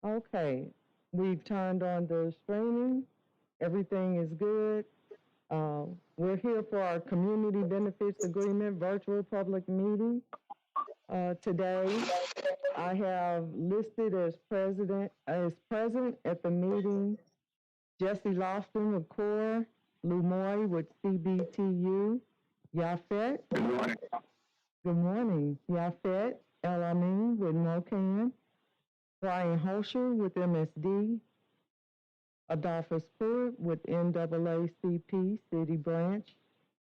Okay, we've turned on the streaming. Everything is good. We're here for our Community Benefits Agreement virtual public meeting. Today, I have listed as present at the meeting, Jesse Lofton of CORE, Lou Moy with CBTU, Yafet. Good morning. Yafet El Amin with NOCAN, Brian Holscher with MSD, Adolphus Pruitt with NAACP City Branch,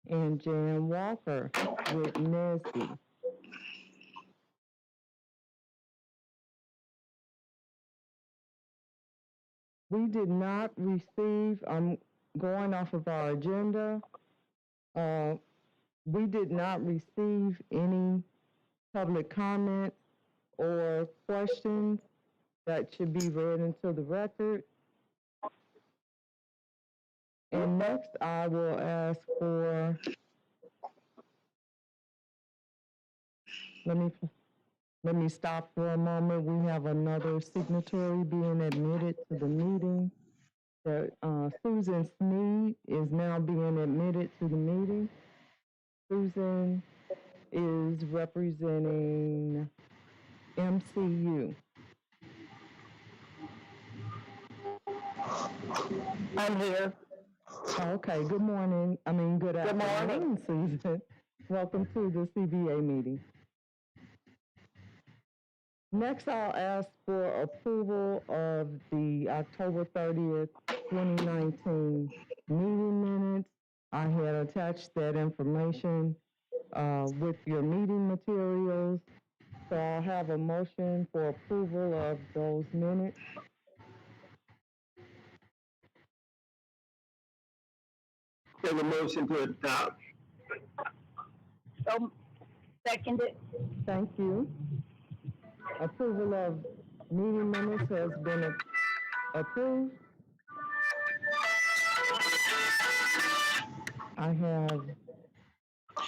and Jan Walker with MSD. We did not receive, I'm going off of our agenda, we did not receive any public comments or questions that should be read into the record. And next, I will ask for, let me stop for a moment. We have another signatory being admitted to the meeting. Susan Sneed is now being admitted to the meeting. Susan is representing MCU. I'm here. Okay, good morning. Good afternoon, Susan. Welcome to the CBA meeting. Next, I'll ask for approval of the October 30th, 2019 meeting minutes. I had attached that information with your meeting materials. So I'll have a motion for approval of those minutes. There's a motion to adopt. So, seconded. Thank you. Approval of meeting minutes has been approved. I have.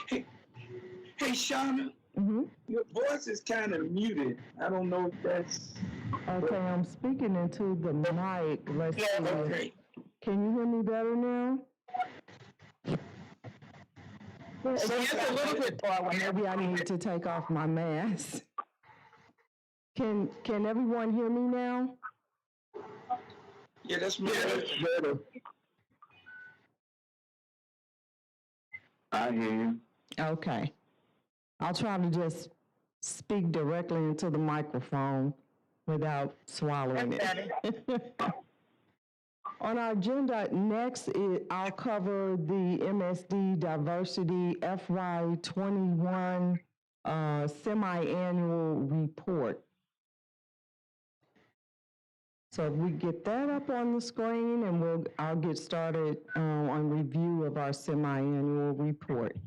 Hey, Shauna, your voice is kind of muted. I don't know if that's... Okay, I'm speaking into the mic. Let's see. Okay. Can you hear me better now? Just a little bit forward. Maybe I need to take off my mask. Can everyone hear me now? Yeah, that's better. I hear you. Okay. I'll try to just speak directly into the microphone without swallowing it. On our agenda next, I'll cover the MSD Diversity FY21 semi-annual report. So if we get that up on the screen, and I'll get started on review of our semi-annual report.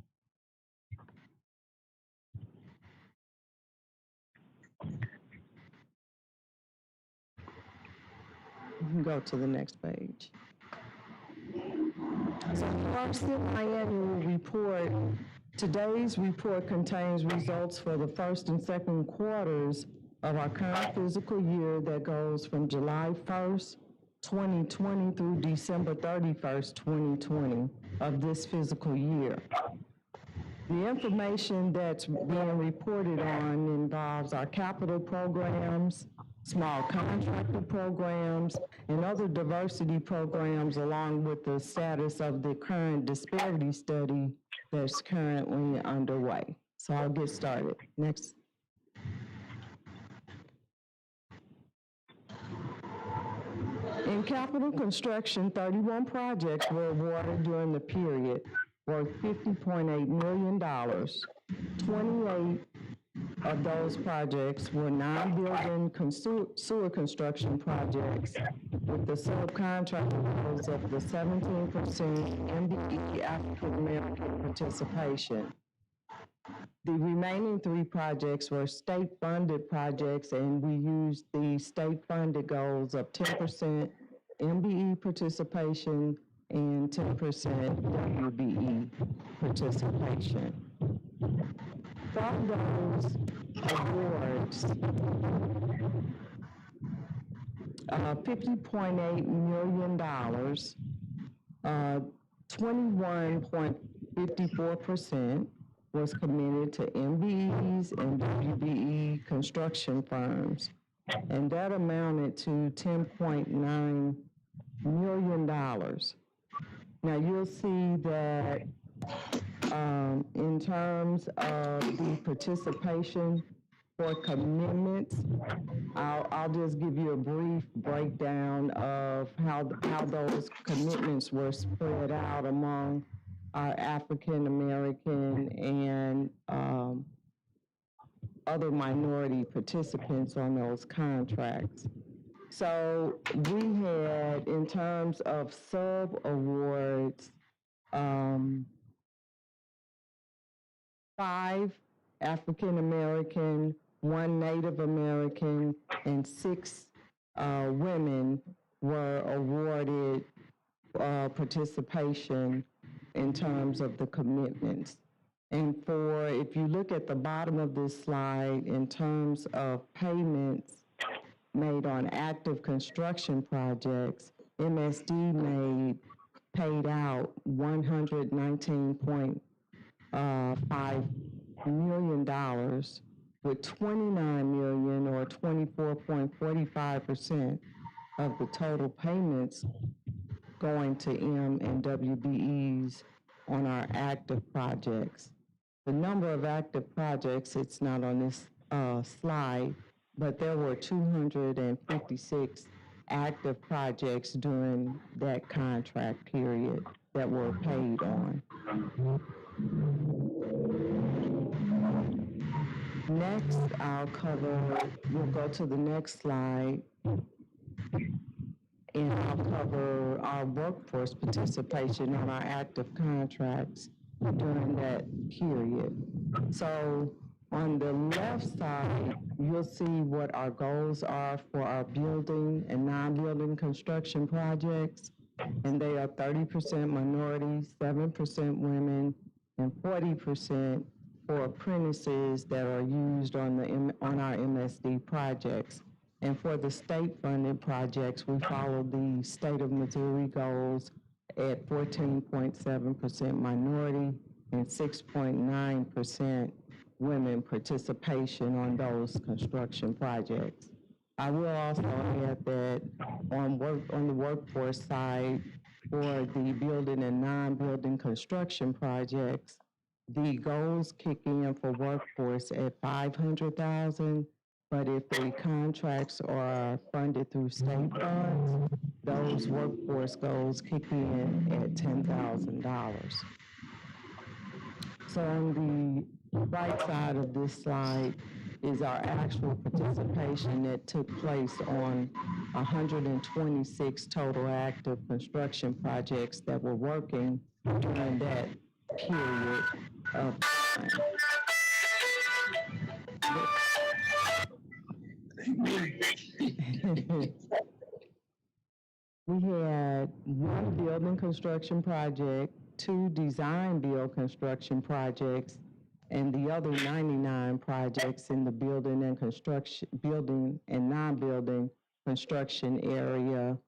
You can go to the next page. So for our semi-annual report, today's report contains results for the first and second quarters of our current fiscal year that goes from July 1st, 2020 through December 31st, 2020 of this fiscal year. The information that's being reported on involves our capital programs, small contractor programs, and other diversity programs, along with the status of the current disparity study that's currently underway. So I'll get started. Next. In capital construction, 31 projects were awarded during the period, worth $50.8 million. 28 of those projects were non-building sewer construction projects with the subcontractor roles of the 17% MBE African American participation. The remaining 3 projects were state-funded projects, and we used the state-funded goals of 10% MBE participation and 10% WBE participation. From those awards, $50.8 million, 21.54% was committed to MBEs and WBE construction firms, and that amounted to $10.9 million. Now you'll see that in terms of the participation for commitments, I'll just give you a brief breakdown of how those commitments were spread out among our African American and other minority participants on those contracts. So we had, in terms of sub-awards, 5 African American, 1 Native American, and 6 women were awarded participation in terms of the commitments. And if you look at the bottom of this slide, in terms of payments made on active construction projects, MSD paid out $119.5 million, with $29 million, or 24.45% of the total payments going to M and WBEs on our active projects. The number of active projects, it's not on this slide, but there were 256 active projects during that contract period that were paid on. Next, we'll go to the next slide, and I'll cover our workforce participation on our active contracts during that period. So on the left side, you'll see what our goals are for our building and non-building construction projects, and they are 30% minorities, 7% women, and 40% for apprentices that are used on our MSD projects. And for the state-funded projects, we follow the state of Missouri goals at 14.7% minority and 6.9% women participation on those construction projects. I will also add that on the workforce side, for the building and non-building construction projects, the goals kick in for workforce at $500,000, but if the contracts are funded through state funds, those workforce goals kick in at $10,000. So on the right side of this slide is our actual participation that took place on 126 total active construction projects that were working during that period of time. We had 1 building construction project, 2 design build construction projects, and the other 99 projects in the building and non-building construction area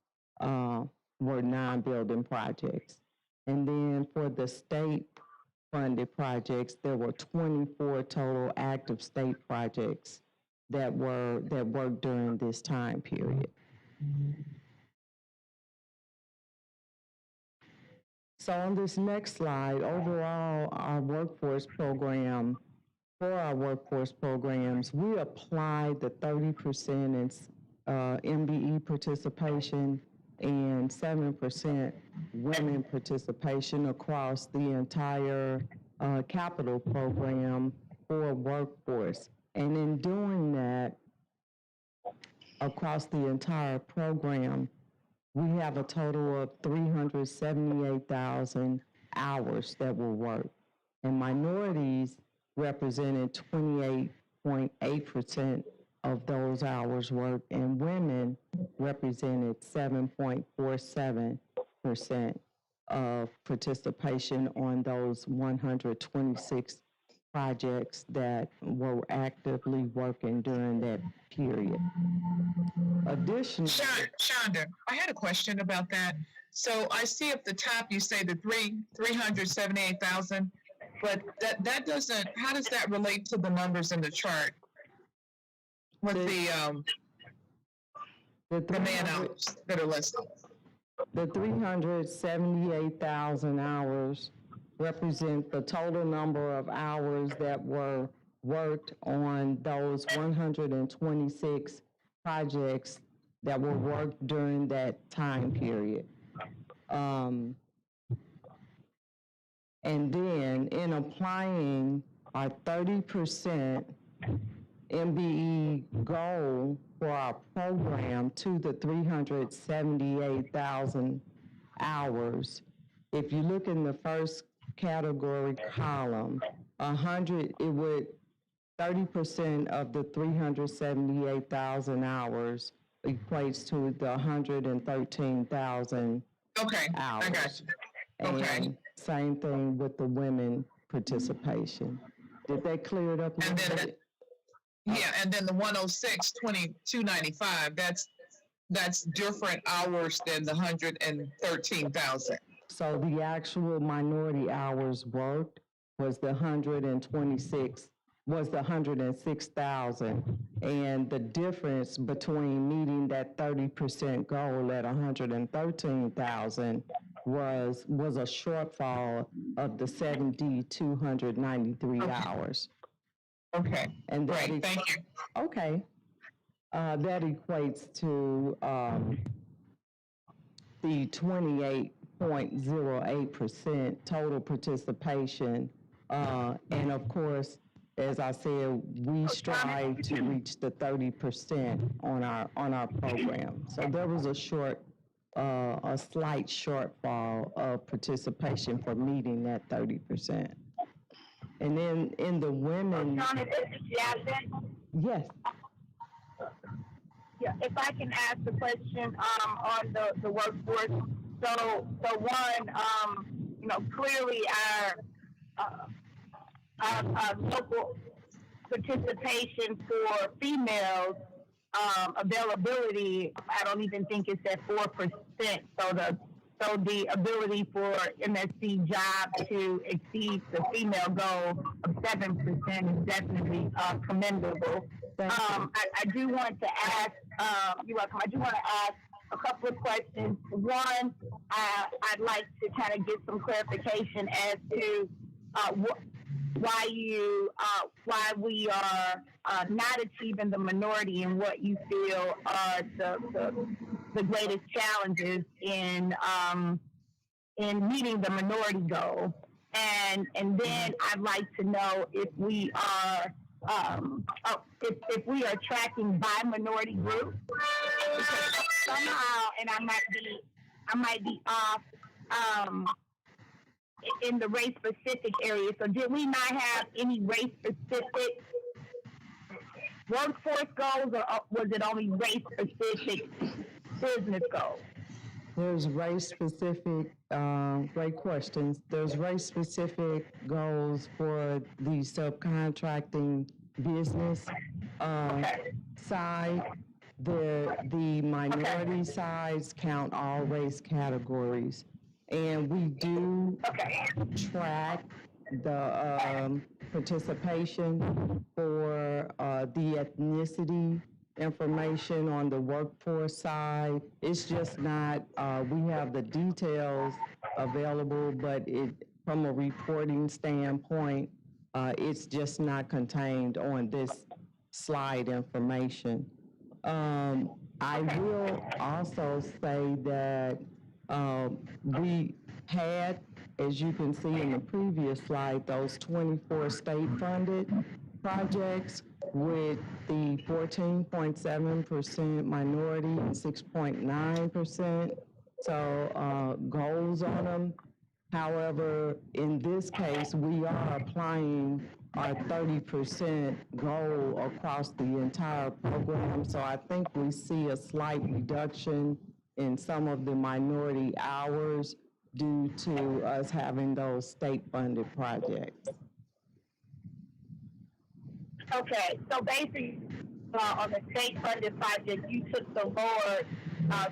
were non-building projects. And then for the state-funded projects, there were 24 total active state projects that worked during this time period. So on this next slide, overall, for our workforce programs, we applied the 30% in MBE participation and 7% women participation across the entire capital program for workforce. And in doing that, across the entire program, we have a total of 378,000 hours that were worked. And minorities represented 28.8% of those hours worked, and women represented 7.47% of participation on those 126 projects that were actively working during that period. Additionally, Shonda, I had a question about that. So I see at the top you say the 378,000, but that doesn't. How does that relate to the numbers in the chart with the man hours that are listed? the 378,000 hours represent the total number of hours that were worked on those 126 projects that were worked during that time period. And then in applying our 30% MBE goal for our program to the 378,000 hours, if you look in the first category column, 30% of the 378,000 hours equates to the 113,000 Okay, hours. I got you. Okay. And same thing with the women participation. Did they clear it up? And then, and then the 106, 2295, that's different hours than the 113,000. So the actual minority hours worked was the 106,000. And the difference between meeting that 30% goal at 113,000 was a shortfall of the 7,293 hours. Okay. And that Great, thank you. Okay. That equates to the 28.08% total participation. And of course, as I said, we strive to reach the 30% on our program. So there was a slight shortfall of participation for meeting that 30%. And then in the women, yes. Yeah, if I can ask a question on the workforce. So one, clearly our local participation for females availability, I don't even think it's at 4%. So the ability for MSD job to exceed the female goal of 7% is definitely commendable. I do want to ask, you're welcome. I do want to ask a couple of questions. One, I'd like to kind of get some clarification as to why we are not achieving the minority and what you feel are the greatest challenges in meeting the minority goal. And then I'd like to know if we are if we are tracking by minority group, because somehow, and I might be off in the race specific area. So did we not have any race specific workforce goals, or was it only race specific business goals? There's race-specific, great questions. There's race-specific goals for the subcontracting business side. The minority sides count all race categories. And we do track the participation for the ethnicity information on the workforce side. It's just not, we have the details available, but from a reporting standpoint, it's just not contained on this slide information. I will also say that we had, as you can see in the previous slide, those 24 state-funded projects with the 14.7% minority and 6.9%. So goals on them. However, in this case, we are applying our 30% goal across the entire program. So I think we see a slight reduction in some of the minority hours due to us having those state-funded projects. Okay, so basically, on the state-funded project, you took the lower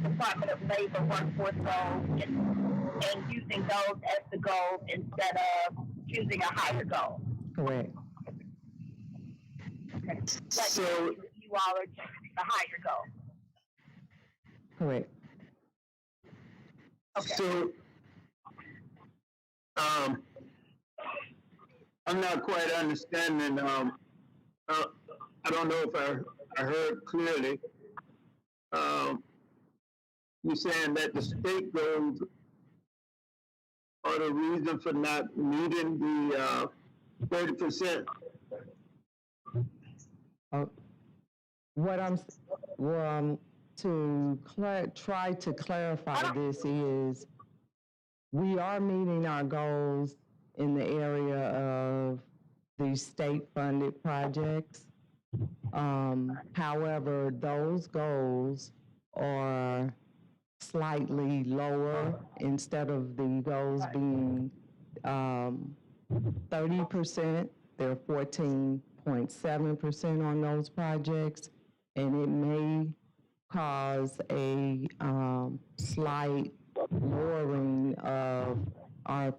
Department of Labor workforce goals and using those as the goals instead of choosing a higher goal. Correct. Okay. But So, you all are choosing the higher goal. Correct. Okay. so, I'm not quite understanding, I don't know if I heard clearly. You're saying that the state goals are the reason for not meeting the 30%? What I'm, well, to try to clarify this is, we are meeting our goals in the area of these state-funded projects. However, those goals are slightly lower. Instead of the goals being 30%, they're 14.7% on those projects, and it may cause a slight lowering of our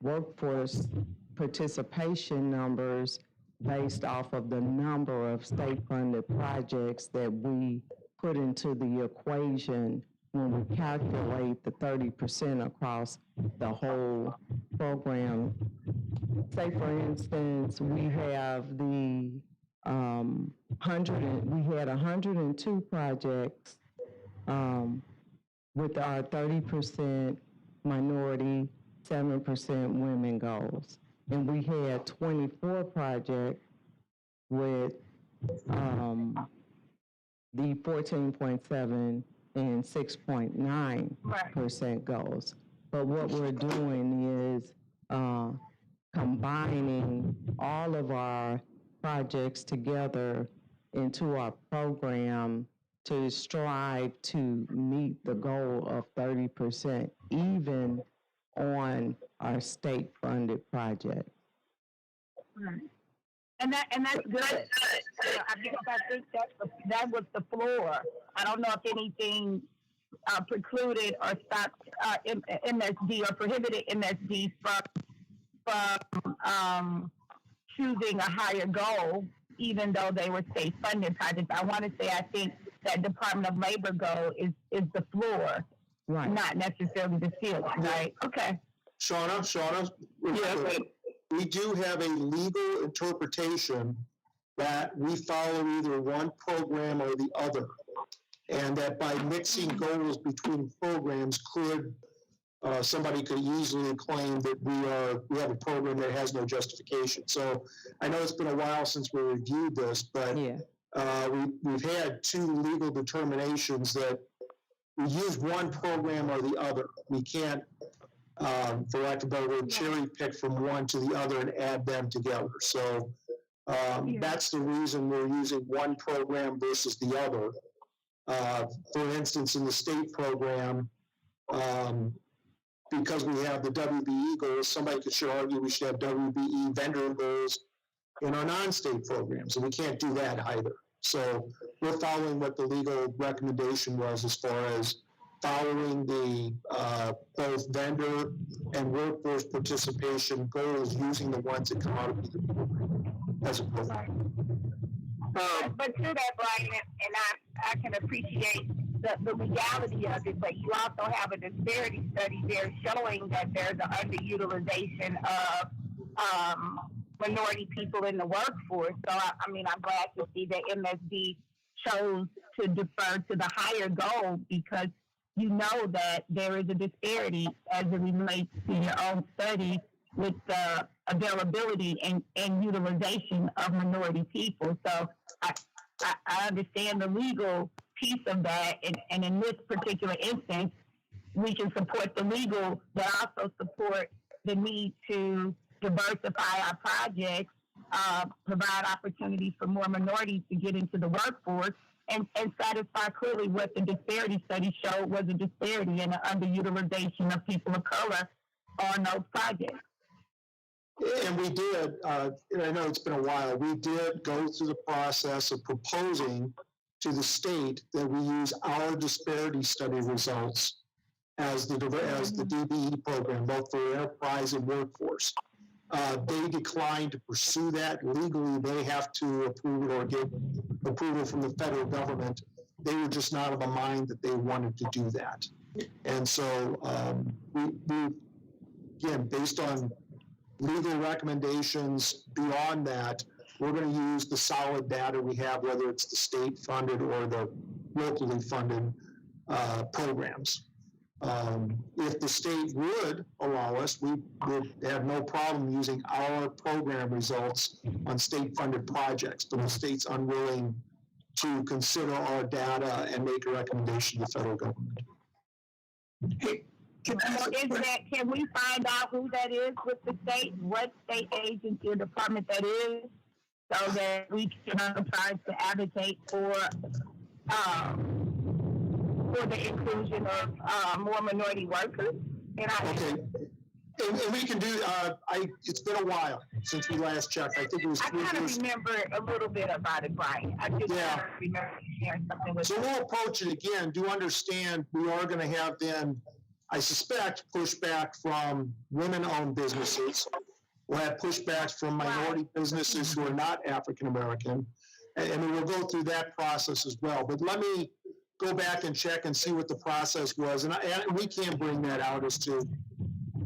workforce participation numbers based off of the number of state-funded projects that we put into the equation when we calculate the 30% across the whole program. Say, for instance, we have the we had 102 projects with our 30% minority, 7% women goals. And we had 24 projects with the 14.7 and 6.9% goals. But what we're doing is combining all of our projects together into our program to strive to meet the goal of 30%, even on our state-funded project. Right. And that's good. Because I think that was the floor. I don't know if anything precluded or stopped MSD or prohibited MSD from choosing a higher goal, even though they were state-funded projects. I want to say I think that Department of Labor goal is the floor, Right. not necessarily the ceiling, right? Okay. Shauna, Yeah. we do have a legal interpretation that we follow either one program or the other. And that by mixing goals between programs somebody could easily claim that we have a program that has no justification. So I know it's been a while since we reviewed this, but Yeah. we've had two legal determinations that we use one program or the other. We can't, for lack of a better word, cherry pick from one to the other and add them together. So that's the reason we're using one program versus the other. For instance, in the state program, because we have the WBE goals, somebody could sure argue we should have WBE vendor goals in our non-state programs, and we can't do that either. So we're following what the legal recommendation was as far as following the both vendor and workforce participation goals using the ones that come out of either program as a program. But to that, Brian, and I can appreciate the legality of it, but you also have a disparity study there showing that there's an underutilization of minority people in the workforce. So, I mean, I'm glad to see that MSD chose to defer to the higher goal, because you know that there is a disparity as it relates to your own study with the availability and utilization of minority people. So I understand the legal piece of that, and in this particular instance, we can support the legal, but also support the need to diversify our projects, provide opportunities for more minorities to get into the workforce, and satisfy clearly what the disparity study showed was a disparity in the underutilization of people of color on those projects. And we did, and I know it's been a while, we did go through the process of proposing to the state that we use our disparity study results as the DBE program, both for enterprise and workforce. They declined to pursue that. Legally, they have to approve it or get approval from the federal government. They were just not of a mind that they wanted to do that. And so we again, based on legal recommendations beyond that, we're going to use the solid data we have, whether it's the state-funded or the locally funded programs. If the state would allow us, we would have no problem using our program results on state-funded projects, but the state's unwilling to consider our data and make a recommendation to the federal government. Hey, So can we find out who that is with the state, what state agency or department that is, so that we can try to advocate for the inclusion of more minority workers? Okay. And we can do, it's been a while since we last checked. I think it was I 3 kind years. of remember a little bit about it, Brian. I just kind of remember sharing something with So you. we'll approach it again. Do understand we are going to have then, I suspect, pushback from women-owned businesses. We'll have pushbacks from minority businesses who are not African-American. And we'll go through that process as well. But let me go back and check and see what the process was. And we can bring that out as to,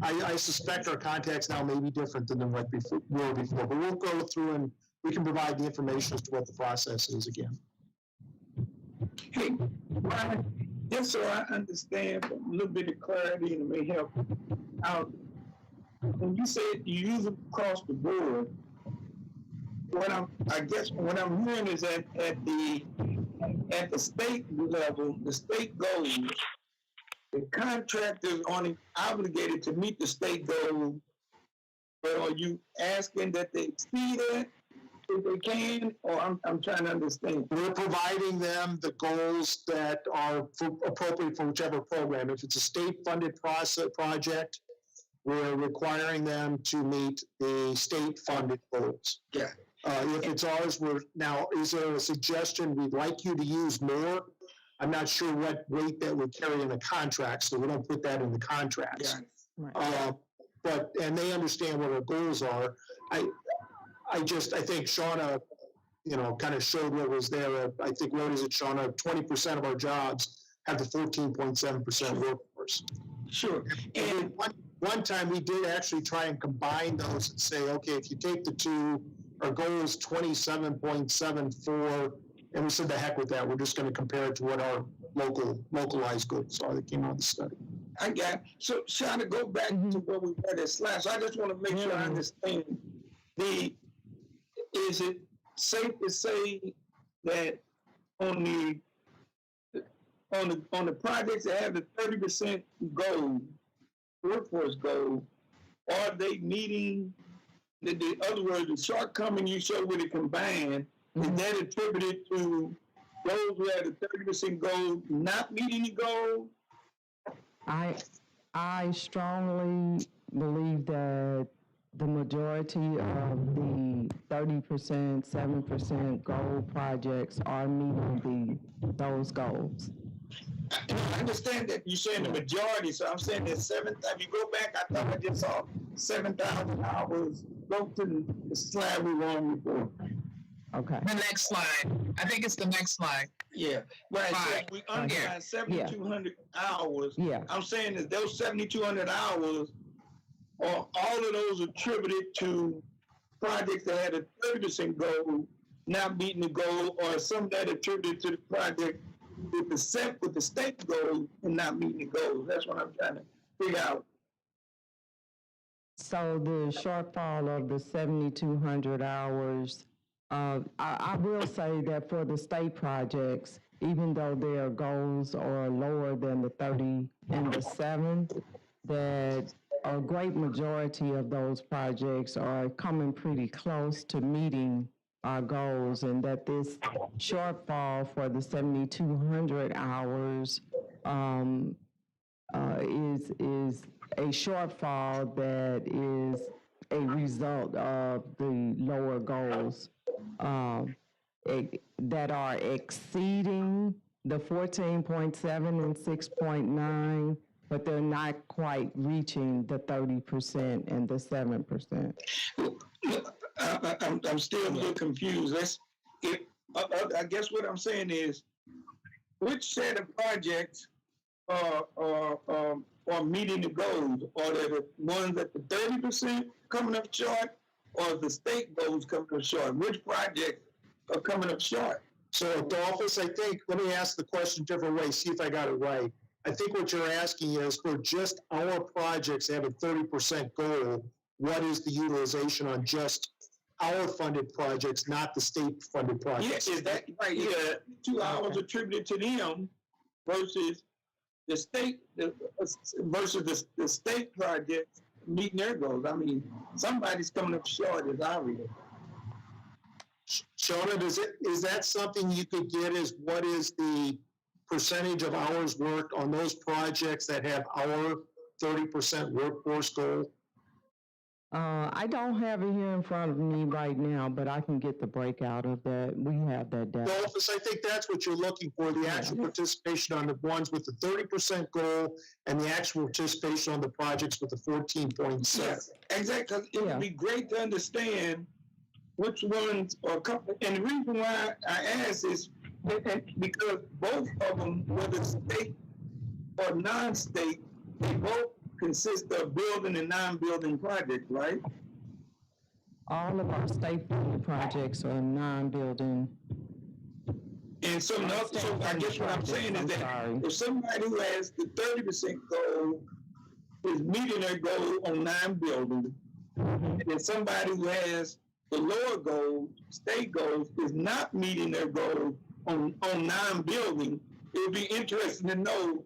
I suspect our contacts now may be different than what were before. But we'll go through and we can provide the information as to what the process is again. hey, Brian, just so I understand, a little bit of clarity and it may help out. When you said you use it across the board, what I'm hearing is that at the state level, the state goals, the contractor is only obligated to meet the state goal, but are you asking that they exceed it if they can, or I'm trying to understand? We're providing them the goals that are appropriate for whichever program. If it's a state-funded project, we're requiring them to meet the state-funded goals. Yeah. If it's ours, is there a suggestion we'd like you to use more? I'm not sure what weight that would carry in a contract, so we don't put that in the contracts. And they understand what our goals are. I think Shauna, kind of showed what was there. I think, what is it, Shauna? 20% of our jobs have the 14.7% workforce. Sure. And one time we did actually try and combine those and say, okay, if you take the two, our goal is 27.74, and we said the heck with that. We're just going to compare it to what our localized goals are that came out of the study. I got it. So trying to go back to where we had that slash. I just want to make sure I understand. Is it safe to say that on the projects that have the 30% goal, workforce goal, are they meeting the other words, the shortcoming you showed with it combined, is that attributed to those who had a 30% goal not meeting the goal? I strongly believe that the majority of the 30%, 7% goal projects are meeting those goals. I understand that you're saying the majority, so I'm saying that 7,000. If you go back, I thought I just saw 7,000 hours. Go to the slide we were on before. Okay. The next slide. I think it's the next slide. Yeah, right. So Right. we understand 7,200 hours. Yeah. I'm saying that those 7,200 hours are all of those attributed to projects that had a 30% goal not meeting the goal, or some that attributed to the project with the state goal and not meeting the goal. That's what I'm trying to figure out. So the shortfall of the 7,200 hours, I will say that for the state projects, even though their goals are lower than the 30 and the 7, that a great majority of those projects are coming pretty close to meeting our goals, and that this shortfall for the 7,200 hours is a shortfall that is a result of the lower goals that are exceeding the 14.7 and 6.9, but they're not quite reaching the 30% and the 7%. I'm still a little confused. I guess what I'm saying is, which set of projects are meeting the goals? Are they the ones at the 30% coming up short, or the state goals coming up short? Which projects are coming up short? So Adolphus, I think, let me ask the question a different way, see if I got it right. I think what you're asking is for just our projects that have a 30% goal, what is the utilization on just our funded projects, not the state funded projects? Yeah, is that right? Yeah, 2 hours attributed to them versus the state versus the state projects meeting their goals. I mean, somebody's coming up short as I read it. Shona, is that something you could get as what is the percentage of hours worked on those projects that have our 30% workforce goal? I don't have it here in front of me right now, but I can get the breakout of that. We have that data. Adolphus, I think that's what you're looking for, the actual participation on the ones with the 30% goal and the actual participation on the projects with the 14.7. Yes, exactly. 'Cause it would be great to understand which ones are coming. And the reason why I ask is because both of them, whether state or non-state, they both consist of building and non-building projects, right? All of our state-funded projects are non-building. And so I guess what I'm saying is that if somebody who has the 30% goal is meeting their goal on non-building, and then somebody who has the lower goal, state goals, is not meeting their goal on non-building, it would be interesting to know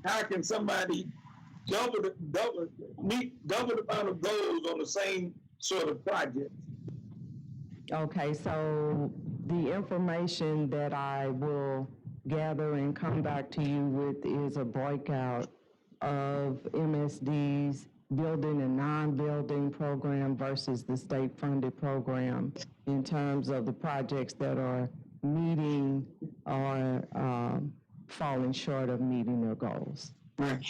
how can somebody meet double the amount of goals on the same sort of project. Okay, so the information that I will gather and come back to you with is a breakout of MSD's building and non-building program versus the state-funded program in terms of the projects that are meeting or falling short of meeting their goals. Right.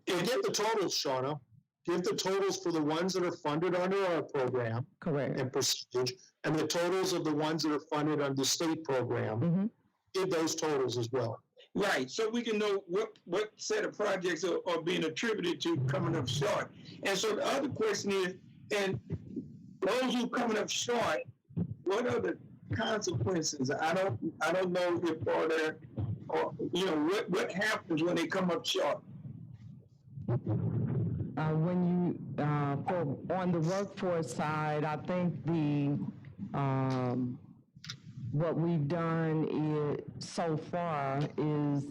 And give the totals, Shauna. Give the totals for the ones that are funded under our program. Correct. And percentage, and the totals of the ones that are funded under the state program. Mm-hmm. Give those totals as well. Right, so we can know what set of projects are being attributed to coming up short. And so the other question is, and those who coming up short, what are the consequences? I don't know if are there, or what happens when they come up short. When you on the workforce side, I think what we've done so far is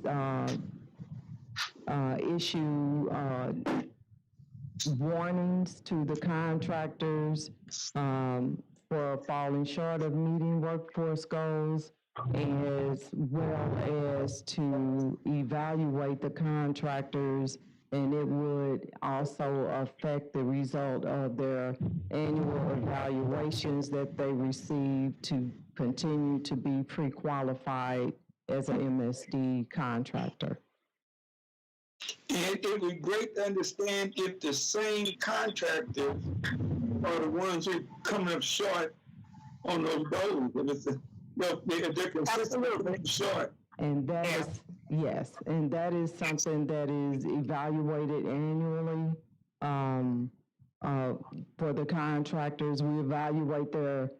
issue warnings to the contractors for falling short of meeting workforce goals, as well as to evaluate the contractors, and it would also affect the result of their annual evaluations that they receive to continue to be pre-qualified as an MSD contractor. And it would be great to understand if the same contractors are the ones who are coming up short on those goals. If they're consistently short. And that is, yes, and that is something that is evaluated annually for the contractors. We evaluate their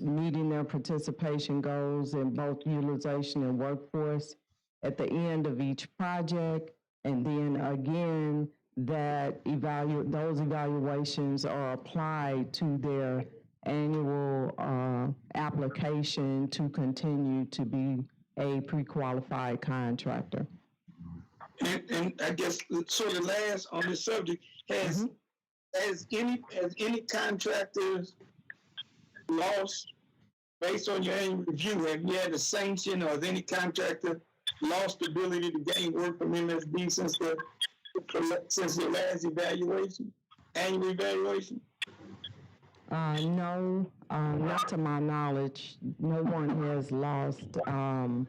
meeting their participation goals in both utilization and workforce at the end of each project. And then again, those evaluations are applied to their annual application to continue to be a pre-qualified contractor. And I guess sort of last on this subject, has any contractors lost, based on your annual review, have you had a sanction, or has any contractor lost the ability to gain work from MSD since the last evaluation, annual evaluation? No, not to my knowledge. No one has lost a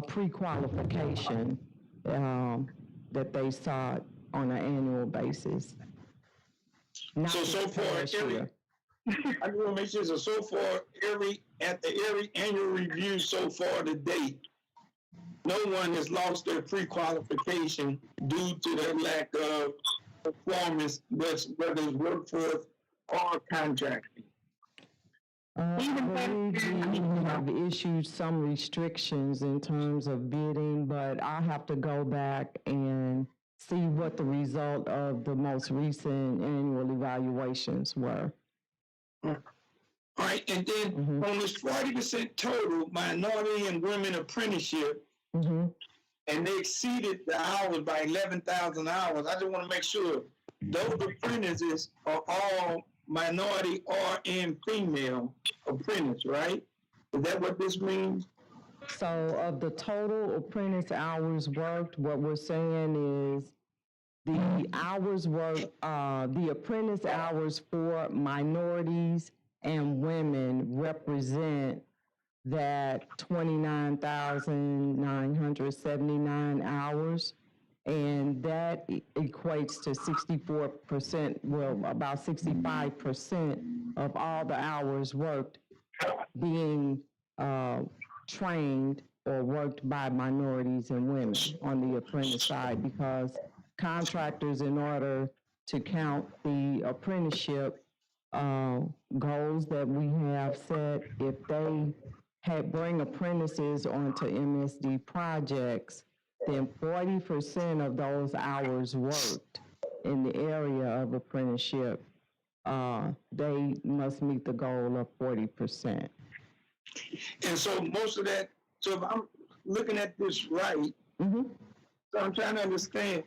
pre-qualification that they sought on an annual basis. Not So this far, past every, year. I just want to make sure, so far, at every annual review so far to date, no one has lost their pre-qualification due to their lack of performance, whether it's workforce or contracting. I believe we have issued some restrictions in terms of bidding, but I have to go back and see what the result of the most recent annual evaluations were. All right, and then on this 40% total minority and women apprenticeship, and they exceeded the hours by 11,000 hours. I just want to make sure those apprentices are all minority or and female apprentice, right? Is that what this means? So of the total apprentice hours worked, what we're saying is the hours worked, the apprentice hours for minorities and women represent that 29,979 hours. And that equates to 64%, well, about 65% of all the hours worked being trained or worked by minorities and women on the apprentice side, because contractors, in order to count the apprenticeship goals that we have set, if they bring apprentices onto MSD projects, then 40% of those hours worked in the area of apprenticeship, they must meet the goal of 40%. And so most of that, so if I'm looking at this right, so I'm trying to understand,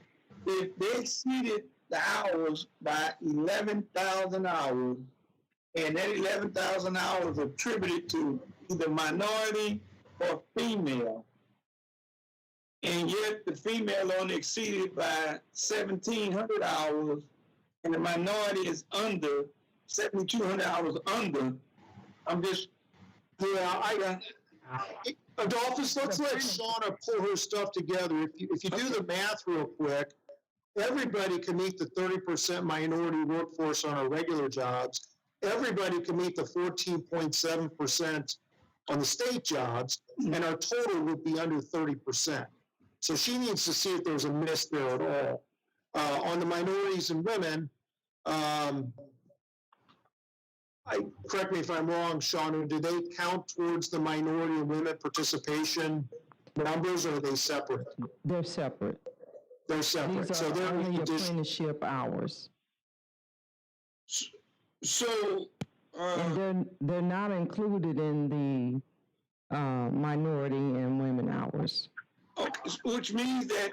if they exceeded the hours by 11,000 hours, and that 11,000 hours attributed to either minority or female, and yet the female only exceeded by 1,700 hours, and the minority is under 7,200 hours under, I'm just, Adolphus, let's let Shauna pull her stuff together. If you do the math real quick, everybody can meet the 30% minority workforce on our regular jobs. Everybody can meet the 14.7% on the state jobs, and our total would be under 30%. So she needs to see if there's a miss there at all. On the minorities and women, correct me if I'm wrong, Shauna, do they count towards the minority and women participation numbers, or are they separate? They're separate. They're separate. These So are they're only apprenticeship hours. so, And they're not included in the minority and women hours. okay, which means that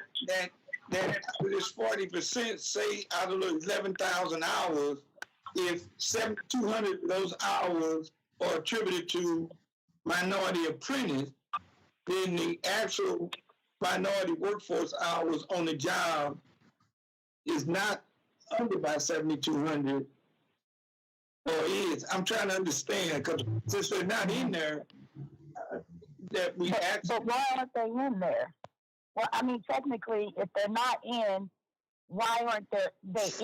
this 40%, say out of those 11,000 hours, if 7,200 of those hours are attributed to minority apprentice, then the actual minority workforce hours on the job is not under by 7,200, or is. I'm trying to understand, because since they're not in there, that we actually. But why aren't they in there? Well, I mean, technically, if they're not in, why aren't they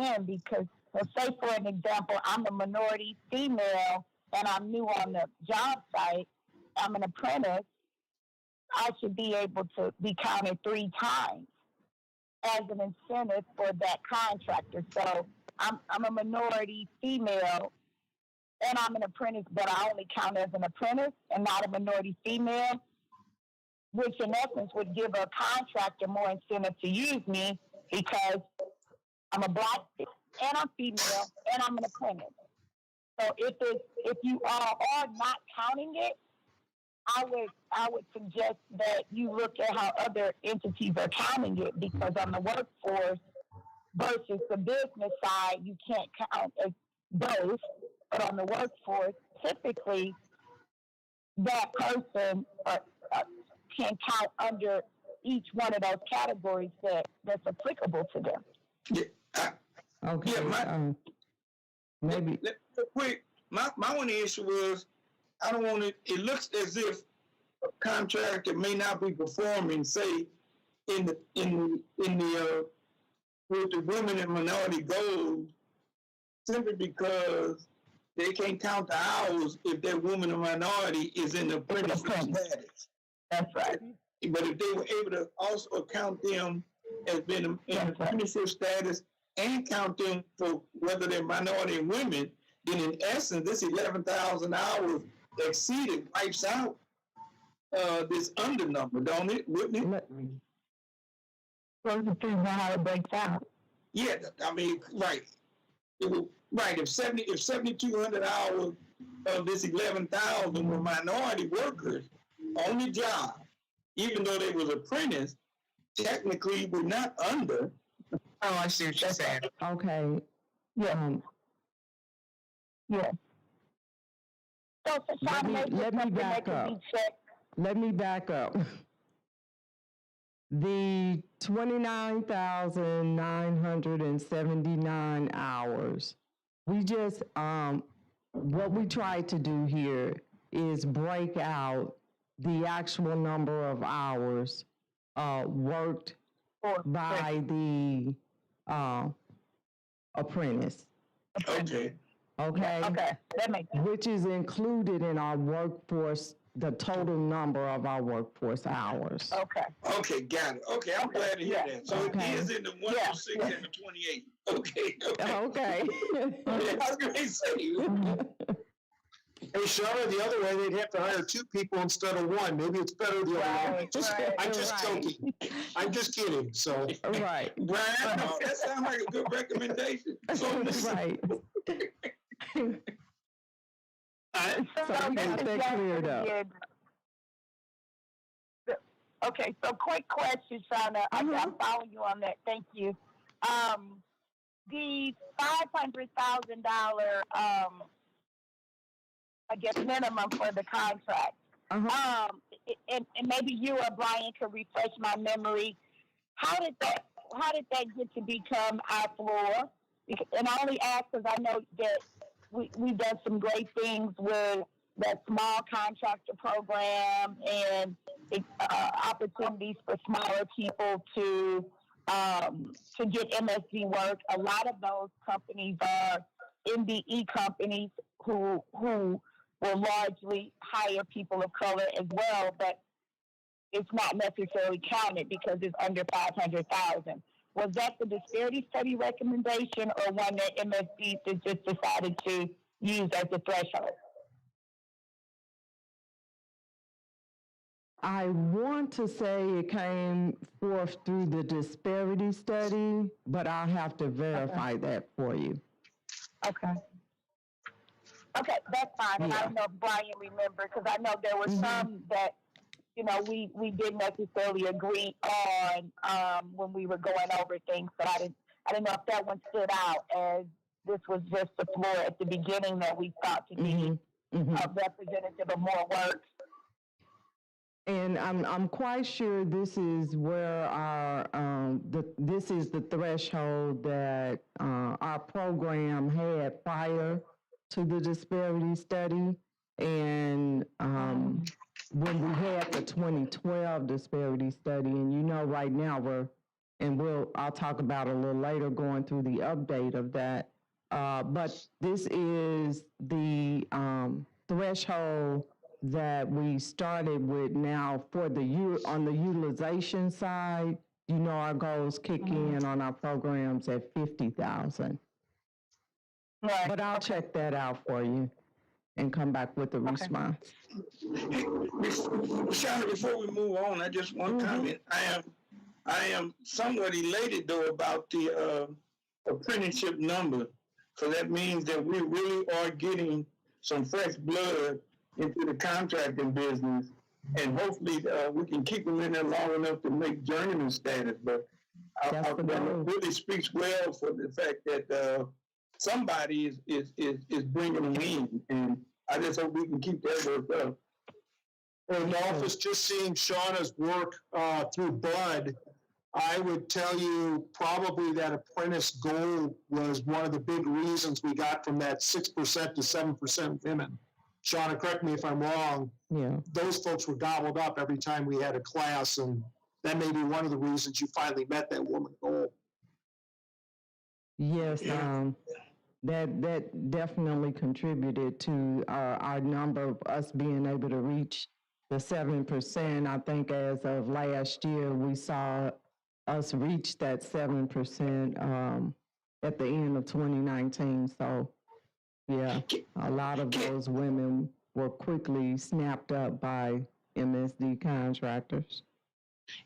in? Because, well, say for an example, I'm a minority female and I'm new on the job site. I'm an apprentice. I should be able to be counted 3 times as an incentive for that contractor. So I'm a minority female and I'm an apprentice, but I only count as an apprentice and not a minority female, which in essence would give a contractor more incentive to use me because I'm a black and I'm female and I'm an apprentice. So if you all are not counting it, I would suggest that you look at how other entities are counting it, because on the workforce versus the business side, you can't count as both. But on the workforce, typically that person can count under each one of those categories that's applicable to them. Yeah, Okay. yeah, Maybe, Real quick, my only issue was, I don't want it looks as if a contractor may not be performing, say, with the women and minority goals, simply because they can't count the hours if that woman or minority is in the apprenticeship status. That's right. But if they were able to also count them as being in That's right. apprenticeship status and count them for whether they're minority and women, then in essence, this 11,000 hours exceeded wipes out this under number, don't it? Wouldn't it? let- So it depends on how it breaks out. Yeah, I mean, right. It was, right, if 7,200 hours of this 11,000 were minority workers on the job, even though they was apprentice, technically we're not under. Oh, I see what you're saying. okay, Yeah. Yeah. So, Let me- let me back up. let me back up. The 29,979 hours, we just, what we tried to do here is break out the actual number of hours worked by the apprentice, Okay. okay? Okay, that makes sense. Which is included in our workforce, the total number of our workforce hours. Okay. Okay, got it. Okay, I'm glad to hear Yeah. that. So Okay. it is in the 106 Yeah. and the 28. Okay, okay. Okay. Yeah, I was going to say. Hey, Shauna, the other way, they'd have to hire two people instead of one. Maybe it's better the other way. Right, right. I'm just Right. joking. I'm just kidding, so. Right, Brian, no, that sounds like a good recommendation. So, right. I, So we got that cleared up. Okay, so quick question, Shauna. I'm following you on that. Thank you. The $500,000, I guess, minimum for the contract. And maybe you or Brian could refresh my memory. How did that get to become our floor? And I only ask because I know that we've done some great things with that small contractor program and opportunities for smaller people to get MSD work. A lot of those companies are MBE companies who will largely hire people of color as well, but it's not necessarily counted because it's under 500,000. Was that the disparity study recommendation or one that MSD just decided to use as a threshold? I want to say it came forth through the disparity study, but I'll have to verify that for you. Okay. Okay, that's fine. And I don't know if Brian remembered because I know there were some that, we didn't necessarily agree on when we were going over things. But I didn't know if that one stood out as this was just the floor at the beginning that we thought to be representative of more work. And I'm quite sure this is where this is the threshold that our program had prior to the disparity study. And when we had the 2012 disparity study, and right now I'll talk about it a little later going through the update of that. But this is the threshold that we started with now for on the utilization side. Our goals kick in on our programs at 50,000. Right. But I'll check that out for you and come back with a response. Hey, Shauna, before we move on, I just want to comment. I am somewhat elated though about the apprenticeship number. So that means that we really are getting some fresh blood into the contracting business, and hopefully we can keep them in there long enough to make journeyman status. But it really speaks well for the fact that somebody is bringing them in, and I just hope we can keep that work up. In the office, just seeing Shauna's work through Bud, I would tell you probably that apprentice goal was one of the big reasons we got from that 6% to 7% women. Shauna, correct me if I'm wrong. Yeah. Those folks were gobbled up every time we had a class, and that may be one of the reasons you finally met that woman goal. Yes, Yeah. that definitely contributed to our number of us being able to reach the 7%. I think as of last year, we saw us reach that 7% at the end of 2019. So, yeah, a lot of those women were quickly snapped up by MSD contractors.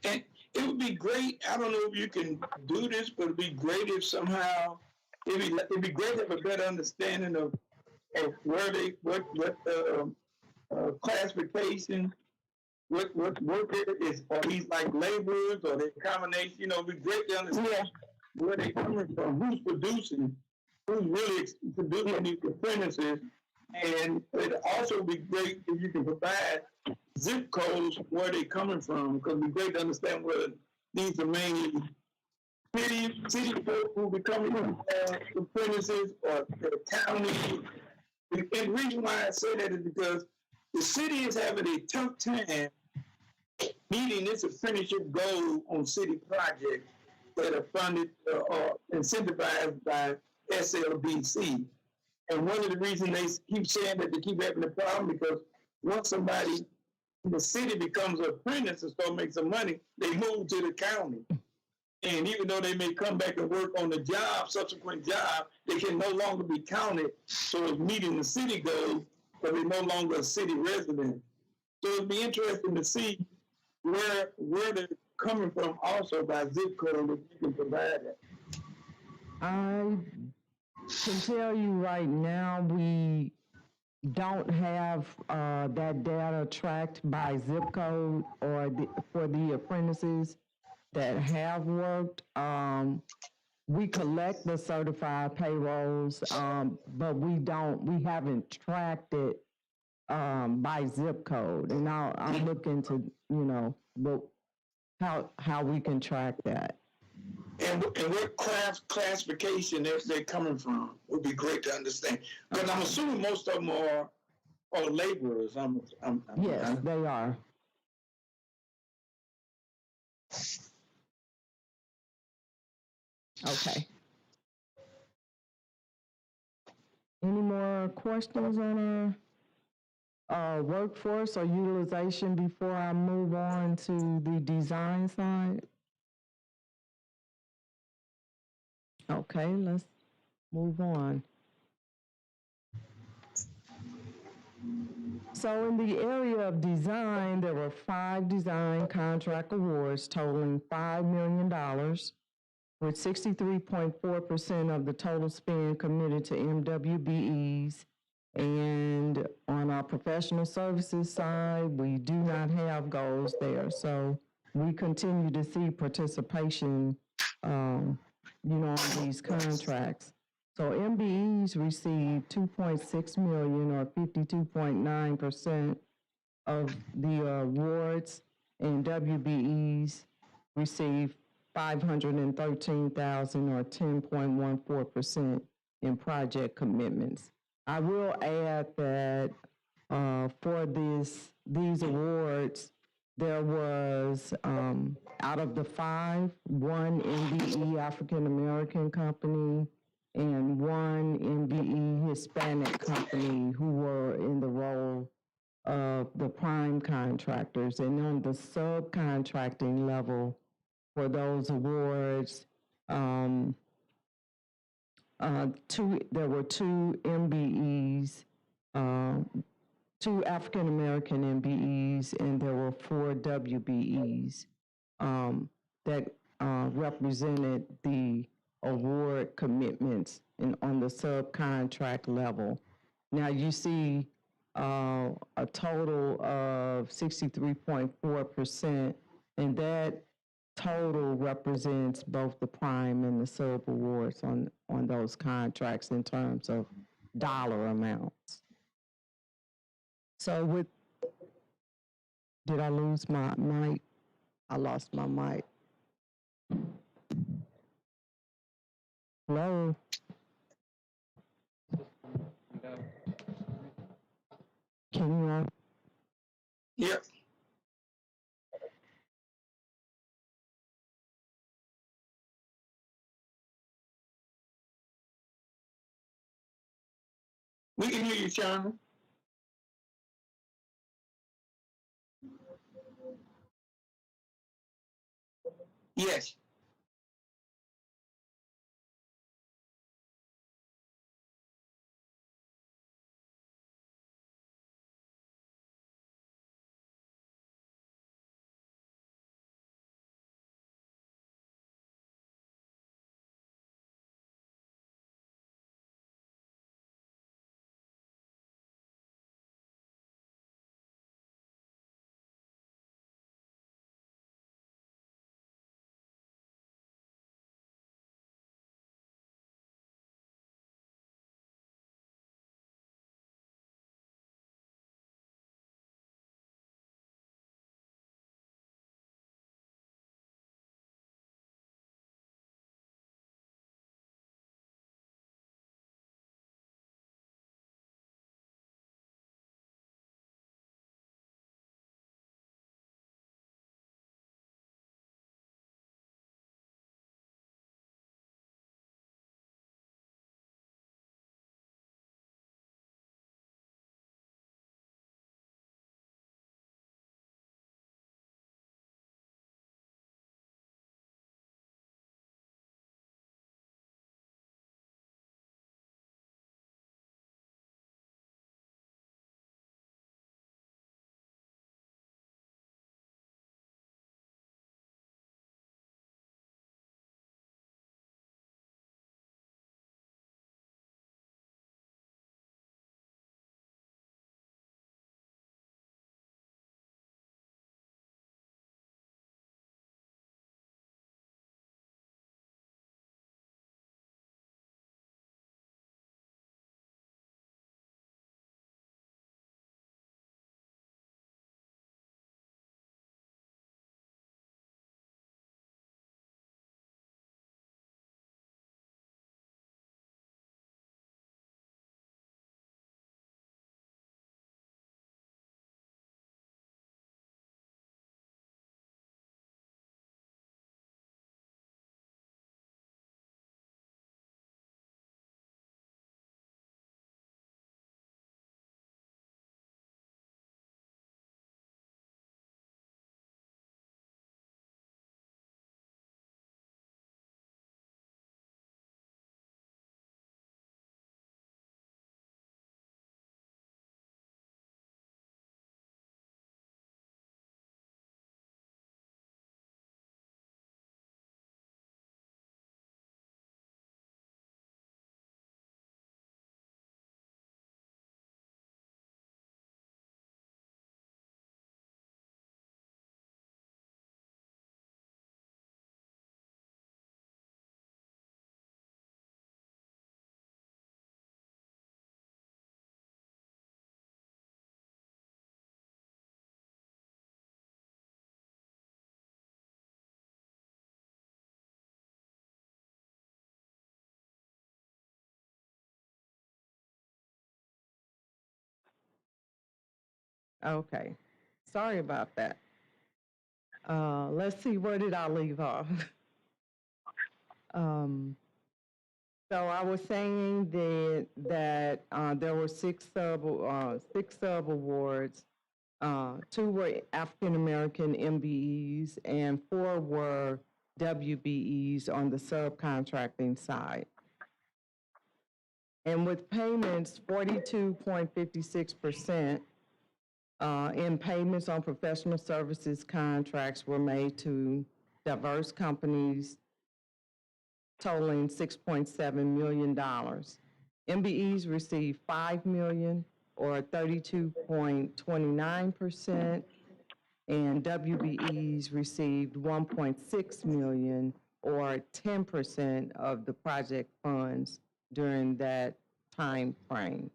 And it would be great. I don't know if you can do this, but it'd be great if somehow it'd be great to have a better understanding of where they what classification, what work is, are these like laborers or they combination? You know, it'd be great to understand where they coming from, who's producing, who's really producing these apprentices, and it'd also be great if you can provide zip codes where they coming from, because it'd be great to understand where these are mainly city folk who become apprentices or the county. And the reason why I say that is because the city is having a tough time meeting its apprenticeship goal on city projects that are funded or incentivized by SLDC. And one of the reasons they keep saying that they keep having the problem because once somebody in the city becomes an apprentice and start making some money, they move to the county. And even though they may come back and work on the job, subsequent job, they can no longer be counted. So it's meeting the city goals, but they're no longer a city resident. So it'd be interesting to see where they're coming from also by zip code if you can provide that. I can tell you right now, we don't have that data tracked by zip code or for the apprentices that have worked. We collect the certified payrolls, but we haven't tracked it by zip code. And I'll look into, how we can track that. And what classification they're coming from would be great to understand. Because I'm assuming most of them are laborers. Yes, they are. Okay. Any more questions on our workforce or utilization before I move on to the design side? Okay, let's move on. So in the area of design, there were 5 design contract awards totaling $5 million, with 63.4% of the total spend committed to MWBEs. And on our professional services side, we do not have goals there. So we continue to see participation, on these contracts. So MBEs received $2.6 million or 52.9% of the awards, and WBEs received $513,000 or 10.14% in project commitments. I will add that for these awards, there was, out of the 5, 1 MBE African American company and 1 MBE Hispanic company who were in the role of the prime contractors. And on the subcontracting level for those awards, there were 2 MBEs, 2 African American MBEs, and there were 4 WBEs that represented the award commitments on the subcontract level. Now you see a total of 63.4%, and that total represents both the prime and the sub awards on those contracts in terms of dollar amounts. So did I lose my mic? I lost my mic. Hello? Can you all? Yep. We can hear you, Shauna. Yes. Okay. Sorry about that. Let's see, where did I leave off? Um, so I was saying that there were six sub awards. Two were African American MBEs and four were WBEs on the subcontracting side. And with payments, 42.56% in payments on professional services contracts were made to diverse companies totaling $6.7 million. MBEs received $5 million or 32.29%, and WBEs received $1.6 million or 10% of the project funds during that time frame.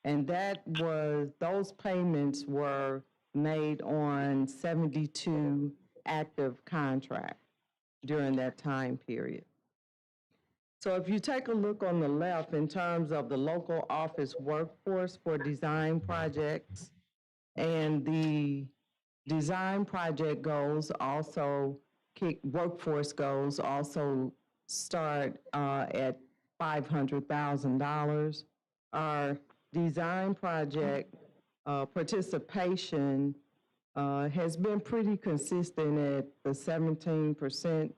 And those payments were made on 72 active contracts. during that time period. So if you take a look on the left in terms of the local office workforce for design projects, and the design project goals also workforce goals also start at $500,000. Our design project participation has been pretty consistent at the 17%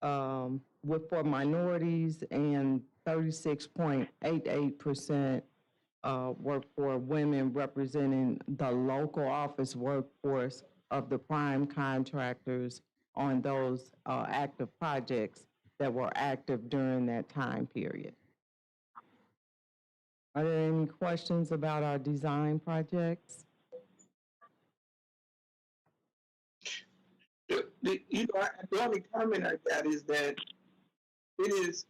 for minorities and 36.88% work for women, representing the local office workforce of the prime contractors on those active projects that were active during that time period. Are there any questions about our design projects? The only comment I got is that it is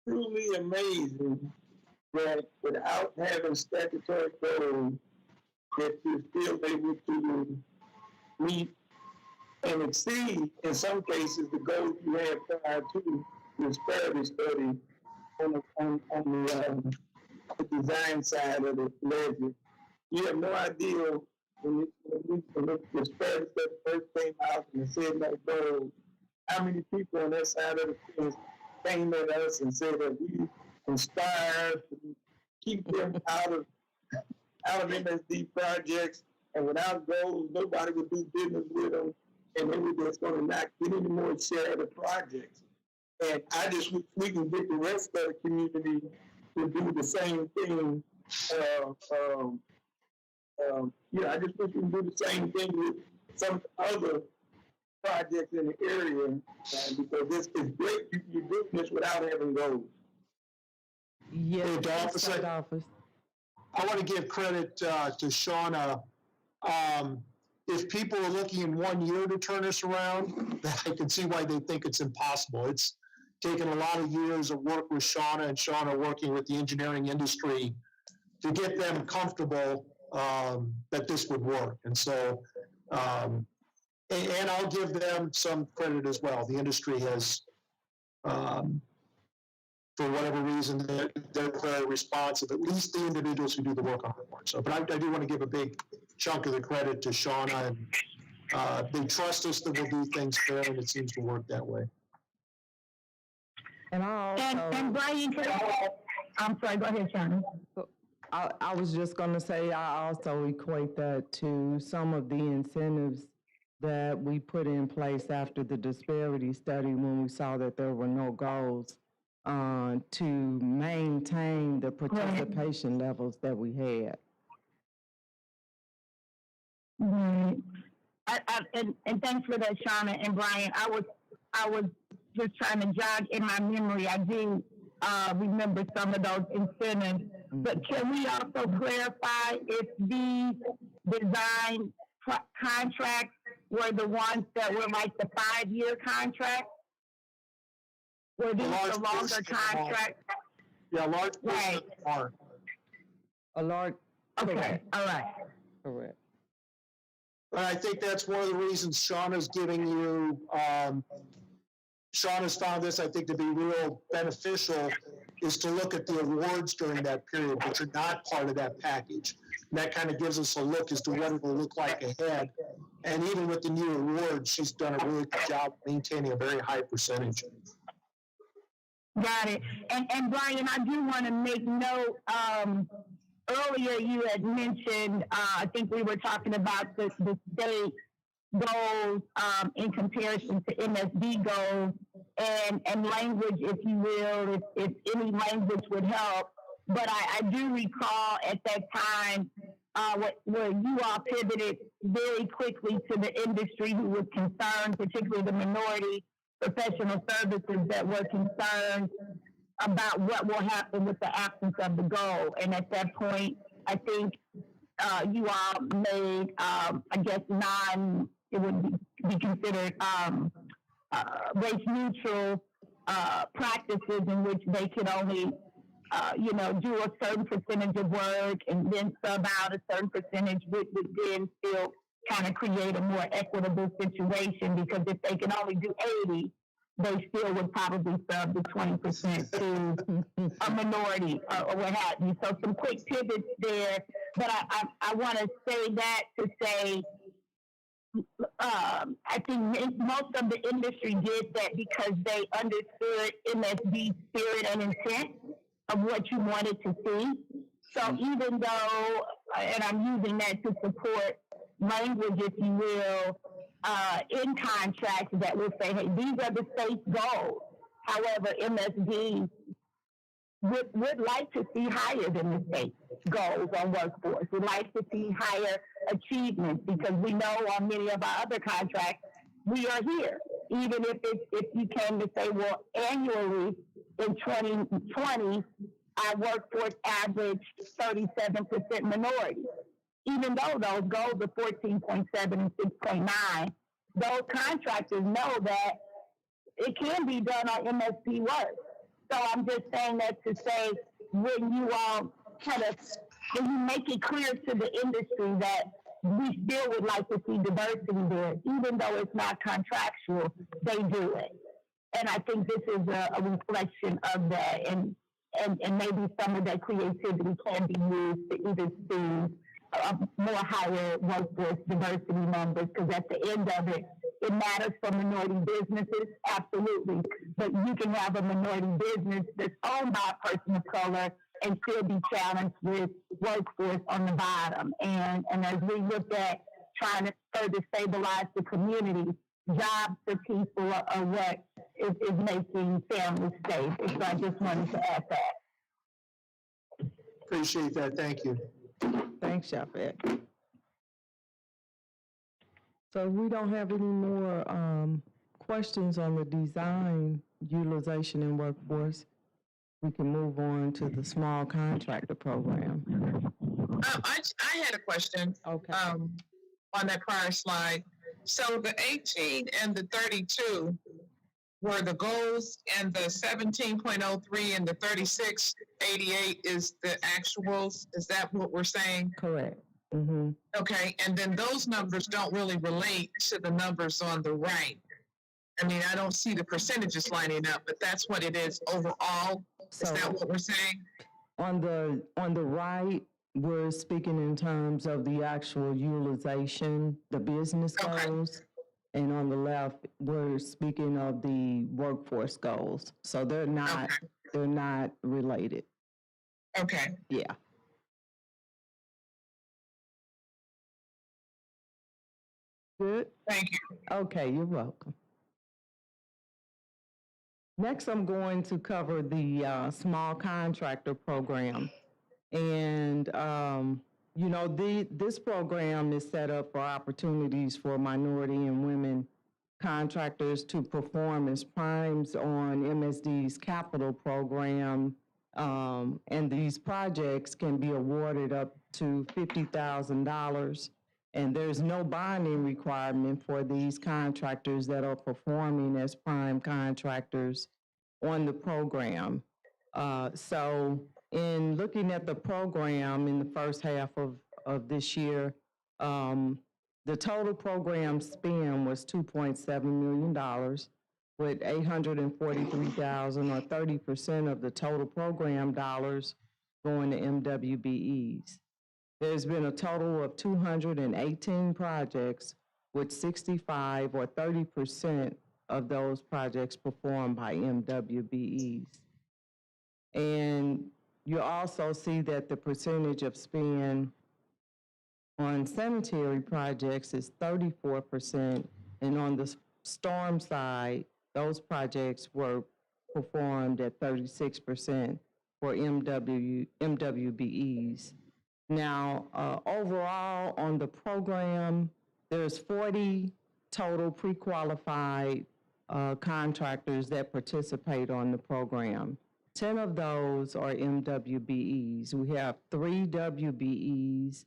truly amazing that without having statutory goals, that you're still able to meet and exceed, in some cases, the goals you had prior to the disparity study on the design side of the ledger. You have no idea when the disparity study first came out and it said that goal, how many people on that side of the fence came at us and said that we inspired to keep them out of MSD projects, and without goals, nobody would do business with them, and they were just going to not get any more share of the projects. And I just wish we can get the rest of the community to do the same thing. I just wish we can do the same thing with some other projects in the area, because this is great. You're doing this without having goals. Yes, Hey, office. I want to give credit to Shauna. If people are looking in 1 year to turn this around, I can see why they think it's impossible. It's taken a lot of years of work with Shauna and Shauna working with the engineering industry to get them comfortable that this would work. And so, and I'll give them some credit as well. The industry has, for whatever reason, they're very responsive, at least the individuals who do the work on the board. So, but I do want to give a big chunk of the credit to Shauna, and they trust us that we'll do things fair, and it seems to work that way. And And Brian, I'm sorry, go ahead, Shauna. I was just going to say, I also equate that to some of the incentives that we put in place after the disparity study when we saw that there were no goals to maintain the participation levels that we had. Right. And thanks for that, Shauna and Brian. I was just trying to jog in my memory. I do remember some of those incentives. But can we also clarify if these design contracts were the ones that were like the 5-year contracts? Were these the longer contracts? Yeah, large right. are. A large. Okay, correct. All right. Correct. But I think that's one of the reasons Shauna's giving you, Shauna's found this, I think, to be real beneficial, is to look at the awards during that period, which are not part of that package. And that kind of gives us a look as to what it will look like ahead. And even with the new awards, she's done a really good job maintaining a very high percentage. Got it. And Brian, I do want to make note, earlier you had mentioned, I think we were talking about the state goals in comparison to MSD goals, and language, if you will, if any language would help. But I do recall at that time where you all pivoted very quickly to the industry who was concerned, particularly the minority professional services that were concerned about what will happen with the absence of the goal. And at that point, I think you all made, I guess, it would be considered race neutral practices in which they could only, do a certain percentage of work and then sub out a certain percentage, which would then still kind of create a more equitable situation, because if they can only do 80, they still would probably sub the 20% to a minority or what have you. So some quick pivots there, but I want to say that to say, I think most of the industry did that because they understood MSD's spirit and intent of what you wanted to see. So even though, and I'm using that to support language, if you will, in contracts that will say, hey, these are the state's goals. However, MSD would like to see higher than the state goals on workforce. We'd like to see higher achievements, because we know on many of our other contracts, we are here. Even if you came to say, well, annually in 2020, our workforce averaged 37% minority. Even though those goals are 14.7 and 6.9, those contractors know that it can be done on MSP work. So I'm just saying that to say, when you all when you make it clear to the industry that we still would like to see diversity there, even though it's not contractual, they do it. And I think this is a reflection of that, and maybe some of that creativity can be used to either see more higher workforce diversity numbers, because at the end of it, it matters for minority businesses, absolutely. But you can have a minority business that's owned by a person of color and still be challenged with workforce on the bottom. And as we look at trying to further stabilize the community, jobs for people are what is making families stable. So I just wanted to add that. Appreciate that. Thank you. Thanks, Shafet. So we don't have any more questions on the design, utilization, and workforce. We can move on to the small contractor program. I had a question. Okay. On that prior slide. So the 18 and the 32 were the goals, and the 17.03 and the 3688 is the actuals. Is that what we're saying? Correct. Mm-hmm. Okay, and then those numbers don't really relate to the numbers on the right. I mean, I don't see the percentages lining up, but that's what it is overall. So is that what we're saying? on the right, we're speaking in terms of the actual utilization, the business goals. And on the left, we're speaking of the workforce goals. So they're not related. Okay. Yeah. Good. Thank you. Okay, you're welcome. Next, I'm going to cover the small contractor program. And, this program is set up for opportunities for minority and women contractors to perform as primes on MSD's capital program. And these projects can be awarded up to $50,000. And there's no bonding requirement for these contractors that are performing as prime contractors on the program. So in looking at the program in the first half of this year, the total program spend was $2.7 million, with $843,000 or 30% of the total program dollars going to MWBEs. There's been a total of 218 projects, with 65 or 30% of those projects performed by MWBEs. And you also see that the percentage of spend on sanitary projects is 34%, and on the storm side, those projects were performed at 36% for MWBEs. Now, overall on the program, there's 40 total pre-qualified contractors that participate on the program. 10 of those are MWBEs. We have 3 WBEs,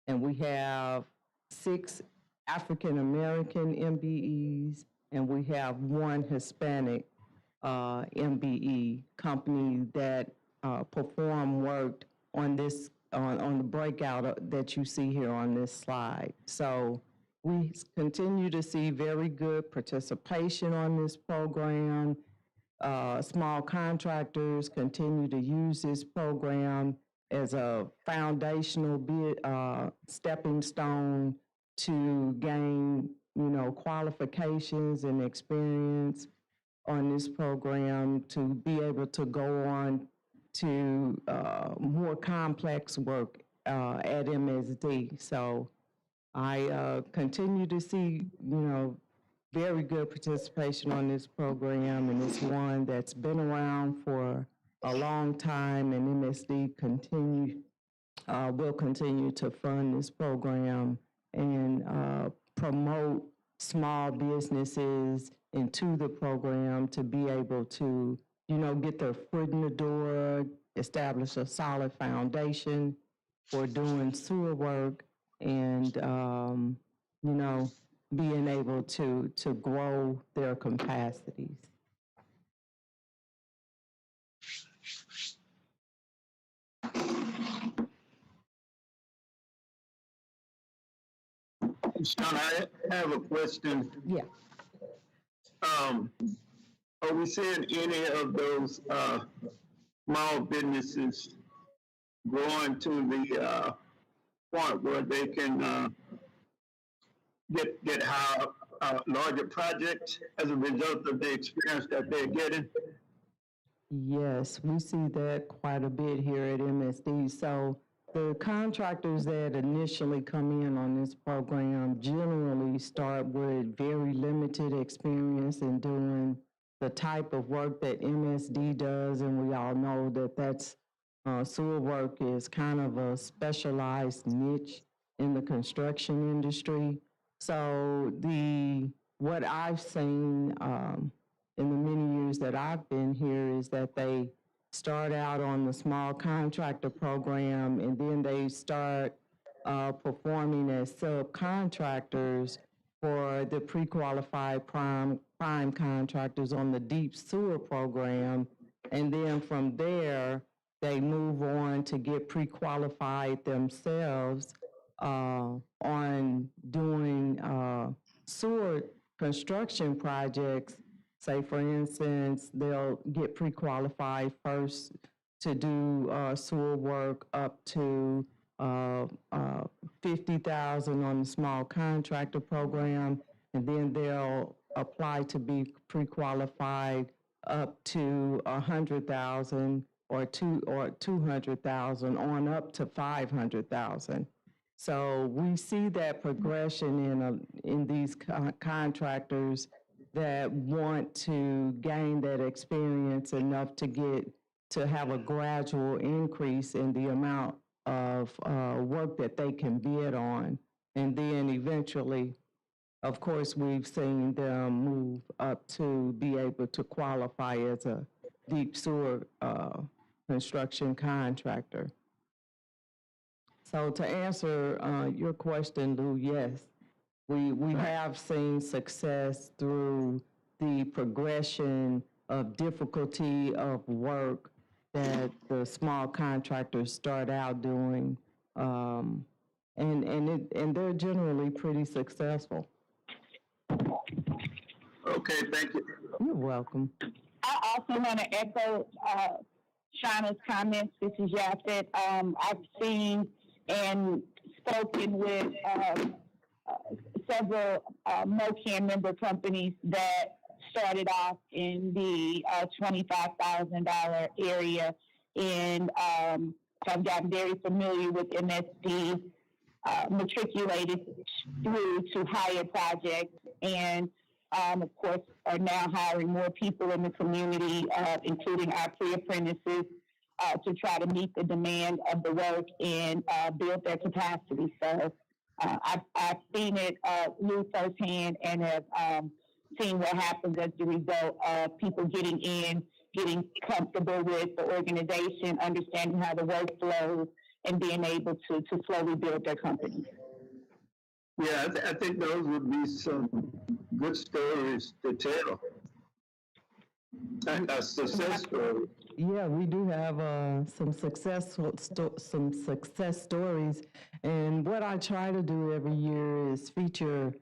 and we have 6 African-American MBEs, and we have 1 Hispanic MBE company that perform work on this on the breakout that you see here on this slide. So We continue to see very good participation on this program. Small contractors continue to use this program as a foundational stepping stone to gain, qualifications and experience on this program to be able to go on to more complex work at MSD. So I continue to see, very good participation on this program, and it's one that's been around for a long time, and MSD will continue to fund this program and promote small businesses into the program to be able to, get their foot in the door, establish a solid foundation for doing sewer work, and, being able to grow their capacities. Sean, I have a question. Yeah. Are we seeing any of those small businesses going to the point where they can get higher, larger projects as a result of the experience that they're getting? Yes, we see that quite a bit here at MSD. So the contractors that initially come in on this program generally start with very limited experience in doing the type of work that MSD does, and we all know that that's sewer work is kind of a specialized niche in the construction industry. So what I've seen in the many years that I've been here is that they start out on the small contractor program, and then they start performing as subcontractors for the pre-qualified prime contractors on the deep sewer program. And then from there, they move on to get pre-qualified themselves on doing sewer construction projects. Say, for instance, they'll get pre-qualified first to do sewer work up to $50,000 on the small contractor program, and then they'll apply to be pre-qualified up to $100,000 or $200,000 on up to $500,000. So we see that progression in these contractors that want to gain that experience enough to have a gradual increase in the amount of work that they can bid on. And then eventually, of course, we've seen them move up to be able to qualify as a deep sewer construction contractor. So to answer your question, Lou, yes, we have seen success through the progression of difficulty of work that the small contractors start out doing, and they're generally pretty successful. Okay, thank you. You're welcome. I also want to echo Shauna's comments. This is Yafet. I've seen and spoken with several MOCAN member companies that started off in the $25,000 area, and so I've gotten very familiar with MSD, matriculated through to higher projects, and of course are now hiring more people in the community, including our pre-apprentices, to try to meet the demand of the work and build their capacity. So I've seen it Lou firsthand, and have seen what happens as the result of people getting in, getting comfortable with the organization, understanding how the work flows, and being able to slowly build their company. Yeah, I think those would be some good stories to tell. A success story. Yeah, we do have some success stories, and what I try to do every year is feature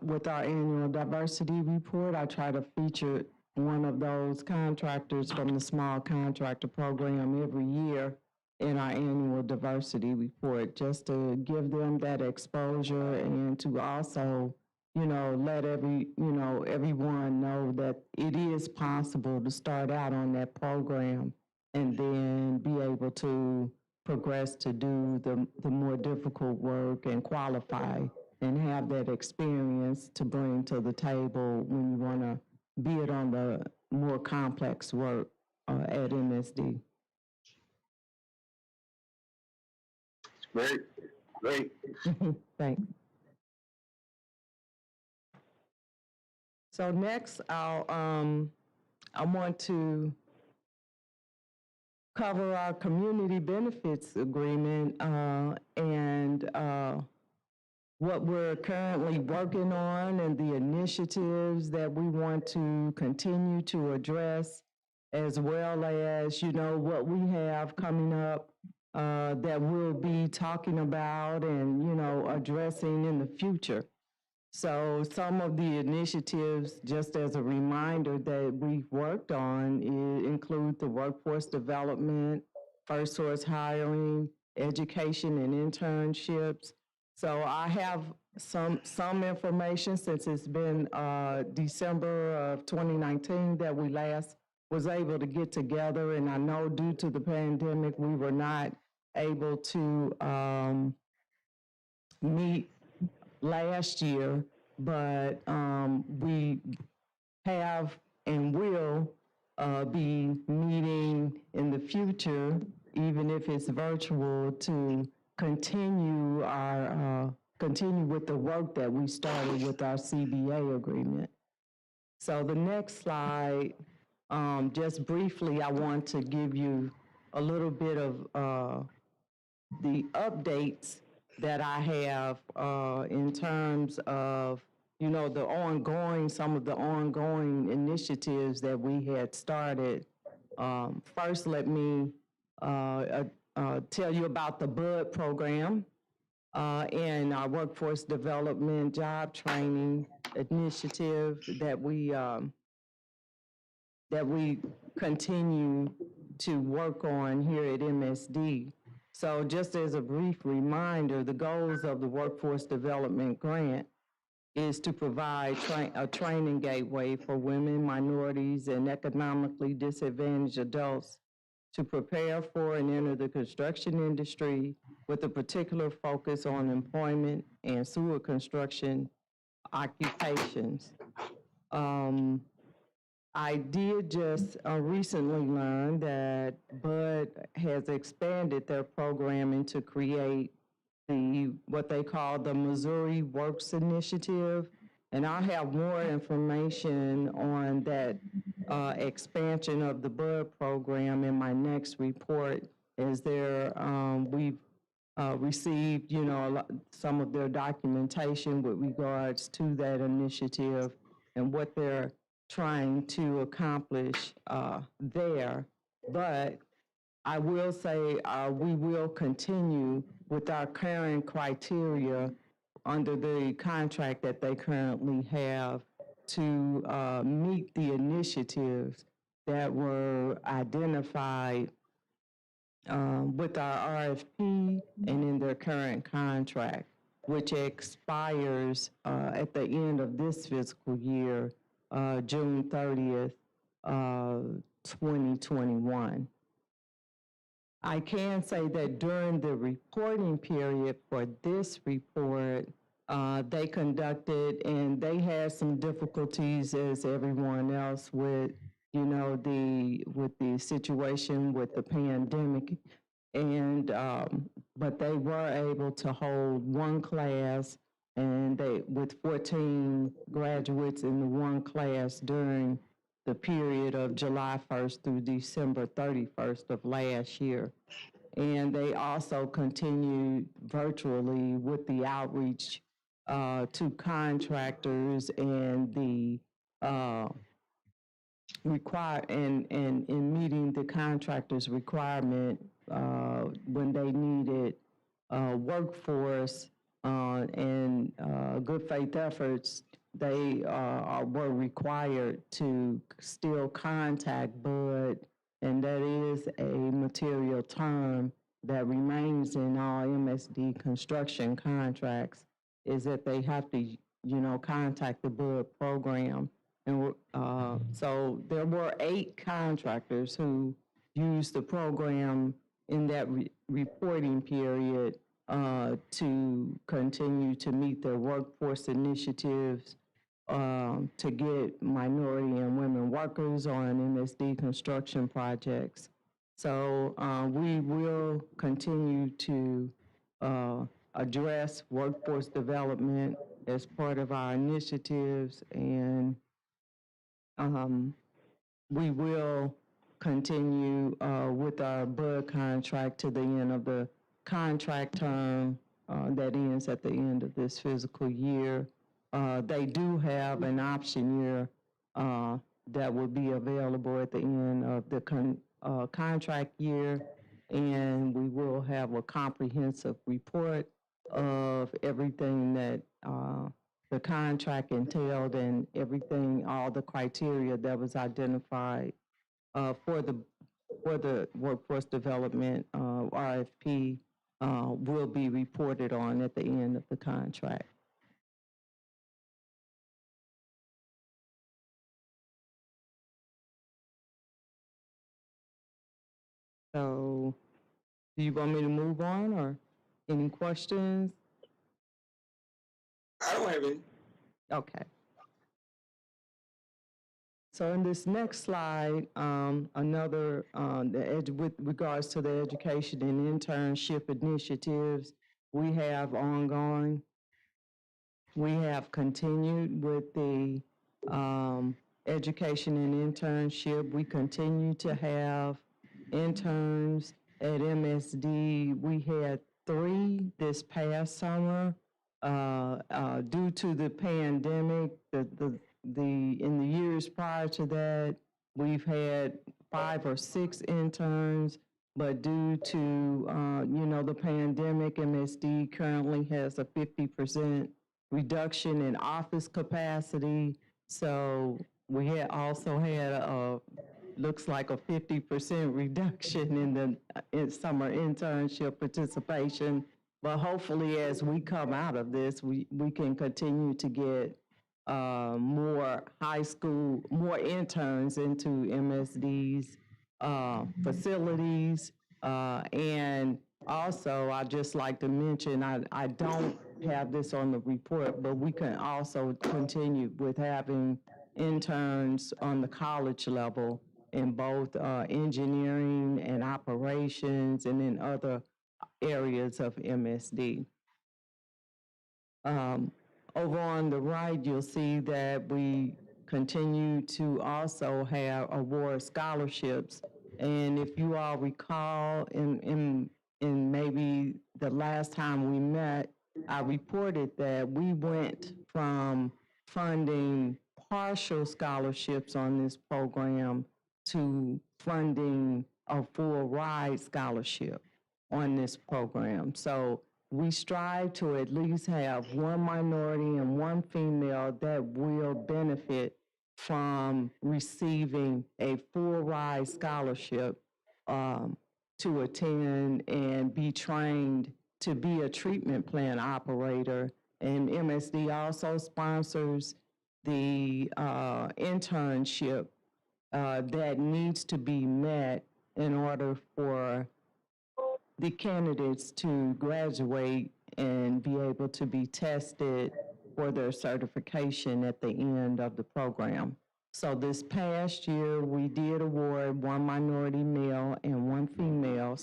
with our annual diversity report. I try to feature one of those contractors from the small contractor program every year in our annual diversity report, just to give them that exposure and to also let everyone know that it is possible to start out on that program and then be able to progress to do the more difficult work and qualify and have that experience to bring to the table when you want to be it on the more complex work at MSD. Great, great. Thanks. So next, I want to cover our community benefits agreement and what we're currently working on and the initiatives that we want to continue to address, as well as, what we have coming up that we'll be talking about and, addressing in the future. So some of the initiatives, just as a reminder, that we've worked on include the workforce development, first source hiring, education and internships. So I have some information since it's been December of 2019 that we last was able to get together. And I know due to the pandemic, we were not able to meet last year, but we have and will be meeting in the future, even if it's virtual, to continue with the work that we started with our CBA agreement. So the next slide, just briefly, I want to give you a little bit of the updates that I have in terms of, some of the ongoing initiatives that we had started. First, let me tell you about the BUD program and our workforce development job training initiative that we continue to work on here at MSD. So just as a brief reminder, the goals of the Workforce Development Grant is to provide a training gateway for women, minorities, and economically disadvantaged adults to prepare for and enter the construction industry with a particular focus on employment and sewer construction occupations. I did just recently learn that BUD has expanded their programming to create what they call the Missouri Works Initiative. And I'll have more information on that expansion of the BUD program in my next report, as we've received, some of their documentation with regards to that initiative and what they're trying to accomplish there. But I will say we will continue with our current criteria under the contract that they currently have to meet the initiatives that were identified with our RFP and in their current contract, which expires at the end of this fiscal year, June 30th, 2021. I can say that during the reporting period for this report, they conducted, and they had some difficulties as everyone else with, with the situation with the pandemic. And, but they were able to hold one class and with 14 graduates in the one class during the period of July 1st through December 31st of last year. And they also continued virtually with the outreach to contractors and the require and in meeting the contractor's requirement when they needed workforce and good faith efforts, they were required to still contact Bud, and that is a material term that remains in all MSD construction contracts, is that they have to, contact the Bud program. And so there were 8 contractors who used the program in that reporting period to continue to meet their workforce initiatives to get minority and women workers on MSD construction projects. So we will continue to address workforce development as part of our initiatives, and we will continue with our BUD contract to the end of the contract term that ends at the end of this fiscal year. They do have an option year that will be available at the end of the contract year, and we will have a comprehensive report of everything that the contract entailed and everything, all the criteria that was identified for the workforce development RFP will be reported on at the end of the contract. So, do you want me to move on, or any questions? I don't have any. Okay. So in this next slide, another, with regards to the education and internship initiatives we have ongoing, we have continued with the education and internship. We continue to have interns at MSD. We had 3 this past summer. Due to the pandemic, in the years prior to that, we've had 5 or 6 interns, but due to the pandemic, MSD currently has a 50% reduction in office capacity. So we also had looks like a 50% reduction in the summer internship participation. But hopefully, as we come out of this, we can continue to get more interns into MSD's facilities. And also, I'd just like to mention, I don't have this on the report, but we can also continue with having interns on the college level in both engineering and operations and in other areas of MSD. Over on the right, you'll see that we continue to also have award scholarships. And if you all recall, in maybe the last time we met, I reported that we went from funding partial scholarships on this program to funding a full ride scholarship on this program. So we strive to at least have 1 minority and 1 female that will benefit from receiving a full ride scholarship to attend and be trained to be a treatment plant operator. And MSD also sponsors the internship that needs to be met in order for the candidates to graduate and be able to be tested for their certification at the end of the program. So this past year, we did award 1 minority male and 1 female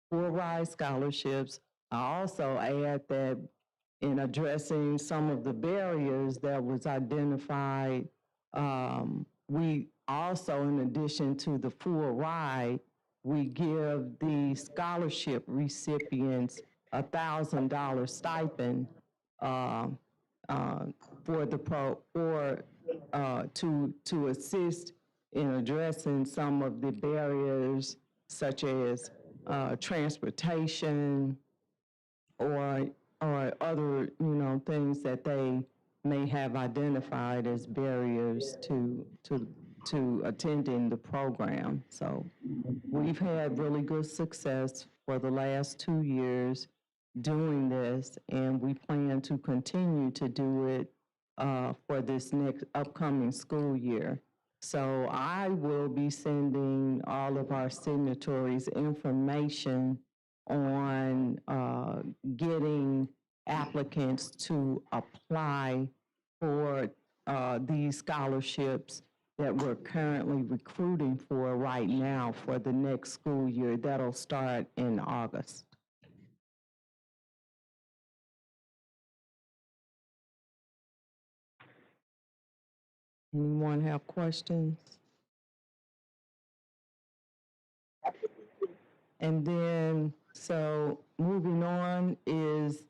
full ride scholarships. I also add that in addressing some of the barriers that was identified, we also, in addition to the full ride, we give the scholarship recipients $1,000 stipend to assist in addressing some of the barriers such as transportation or other, things that they may have identified as barriers to attending the program. So we've had really good success for the last 2 years doing this, and we plan to continue to do it for this next upcoming school year. So I will be sending all of our signatories information on getting applicants to apply for these scholarships that we're currently recruiting for right now for the next school year. That'll start in August. Anyone have questions? And then, so moving on is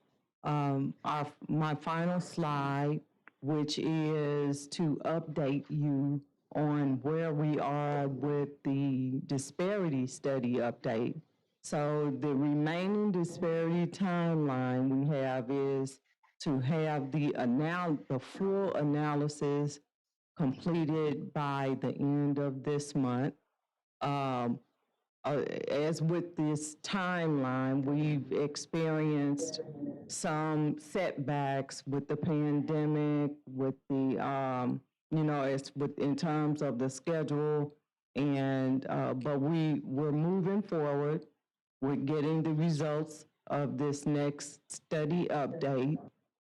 my final slide, which is to update you on where we are with the disparity study update. So the remaining disparity timeline we have is to have the full analysis completed by the end of this month. As with this timeline, we've experienced some setbacks with the pandemic, with the, in terms of the schedule, and but we're moving forward. We're getting the results of this next study update.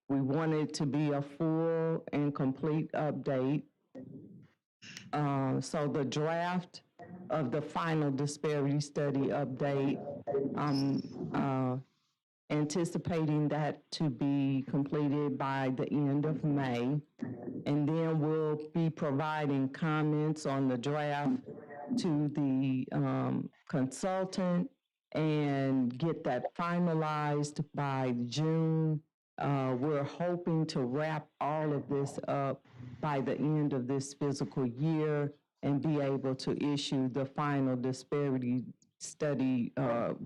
We want it to be a full and complete update. So the draft of the final disparity study update, I'm anticipating that to be completed by the end of May. And then we'll be providing comments on the draft to the consultant and get that finalized by June. We're hoping to wrap all of this up by the end of this fiscal year and be able to issue the final disparity study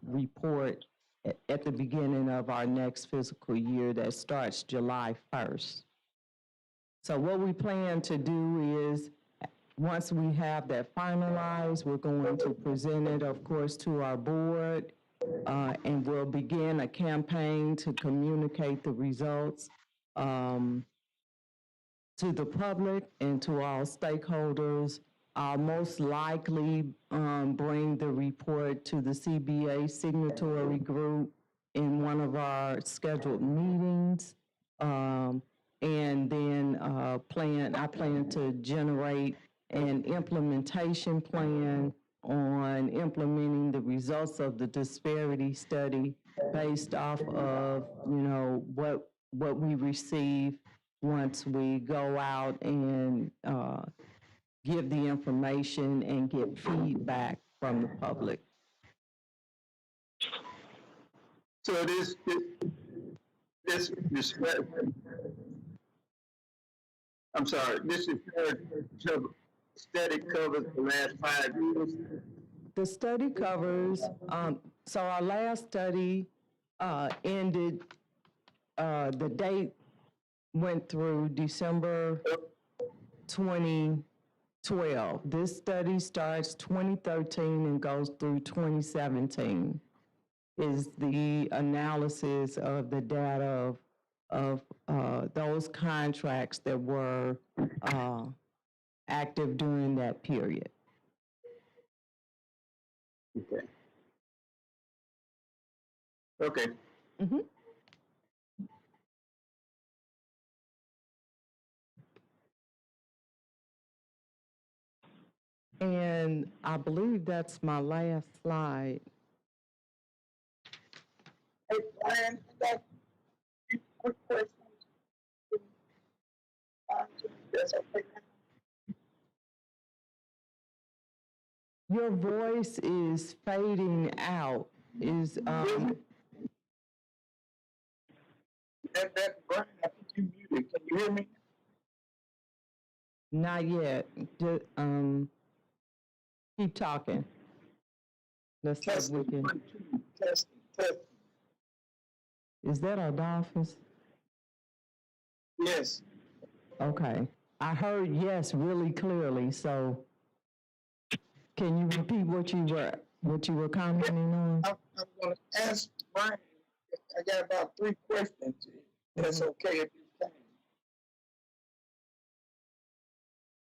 report at the beginning of our next fiscal year that starts July 1st. So what we plan to do is, once we have that finalized, we're going to present it, of course, to our board, and we'll begin a campaign to communicate the results to the public and to all stakeholders. I'll most likely bring the report to the CBA signatory group in one of our scheduled meetings. And then I plan to generate an implementation plan on implementing the results of the disparity study based off of, what we receive once we go out and give the information and get feedback from the public. So this I'm sorry, this is study covers the last 5 years. The study covers, so our last study ended, the date went through December 2012. This study starts 2013 and goes through 2017, is the analysis of the data of those contracts that were active during that period. Okay. Okay. Mm-hmm. And I believe that's my last slide. Hey, Brian, I got a quick question. That's okay. Your voice is fading out. Is That Brian, I think you muted. Can you hear me? not yet. Keep talking. Let's see if we Testing, can. 1, 2, testing. Is that Adolphus? Yes. Okay. I heard yes really clearly, so can you repeat what you were commenting on? I'm gonna ask Brian, I got about 3 questions. That's okay if you can.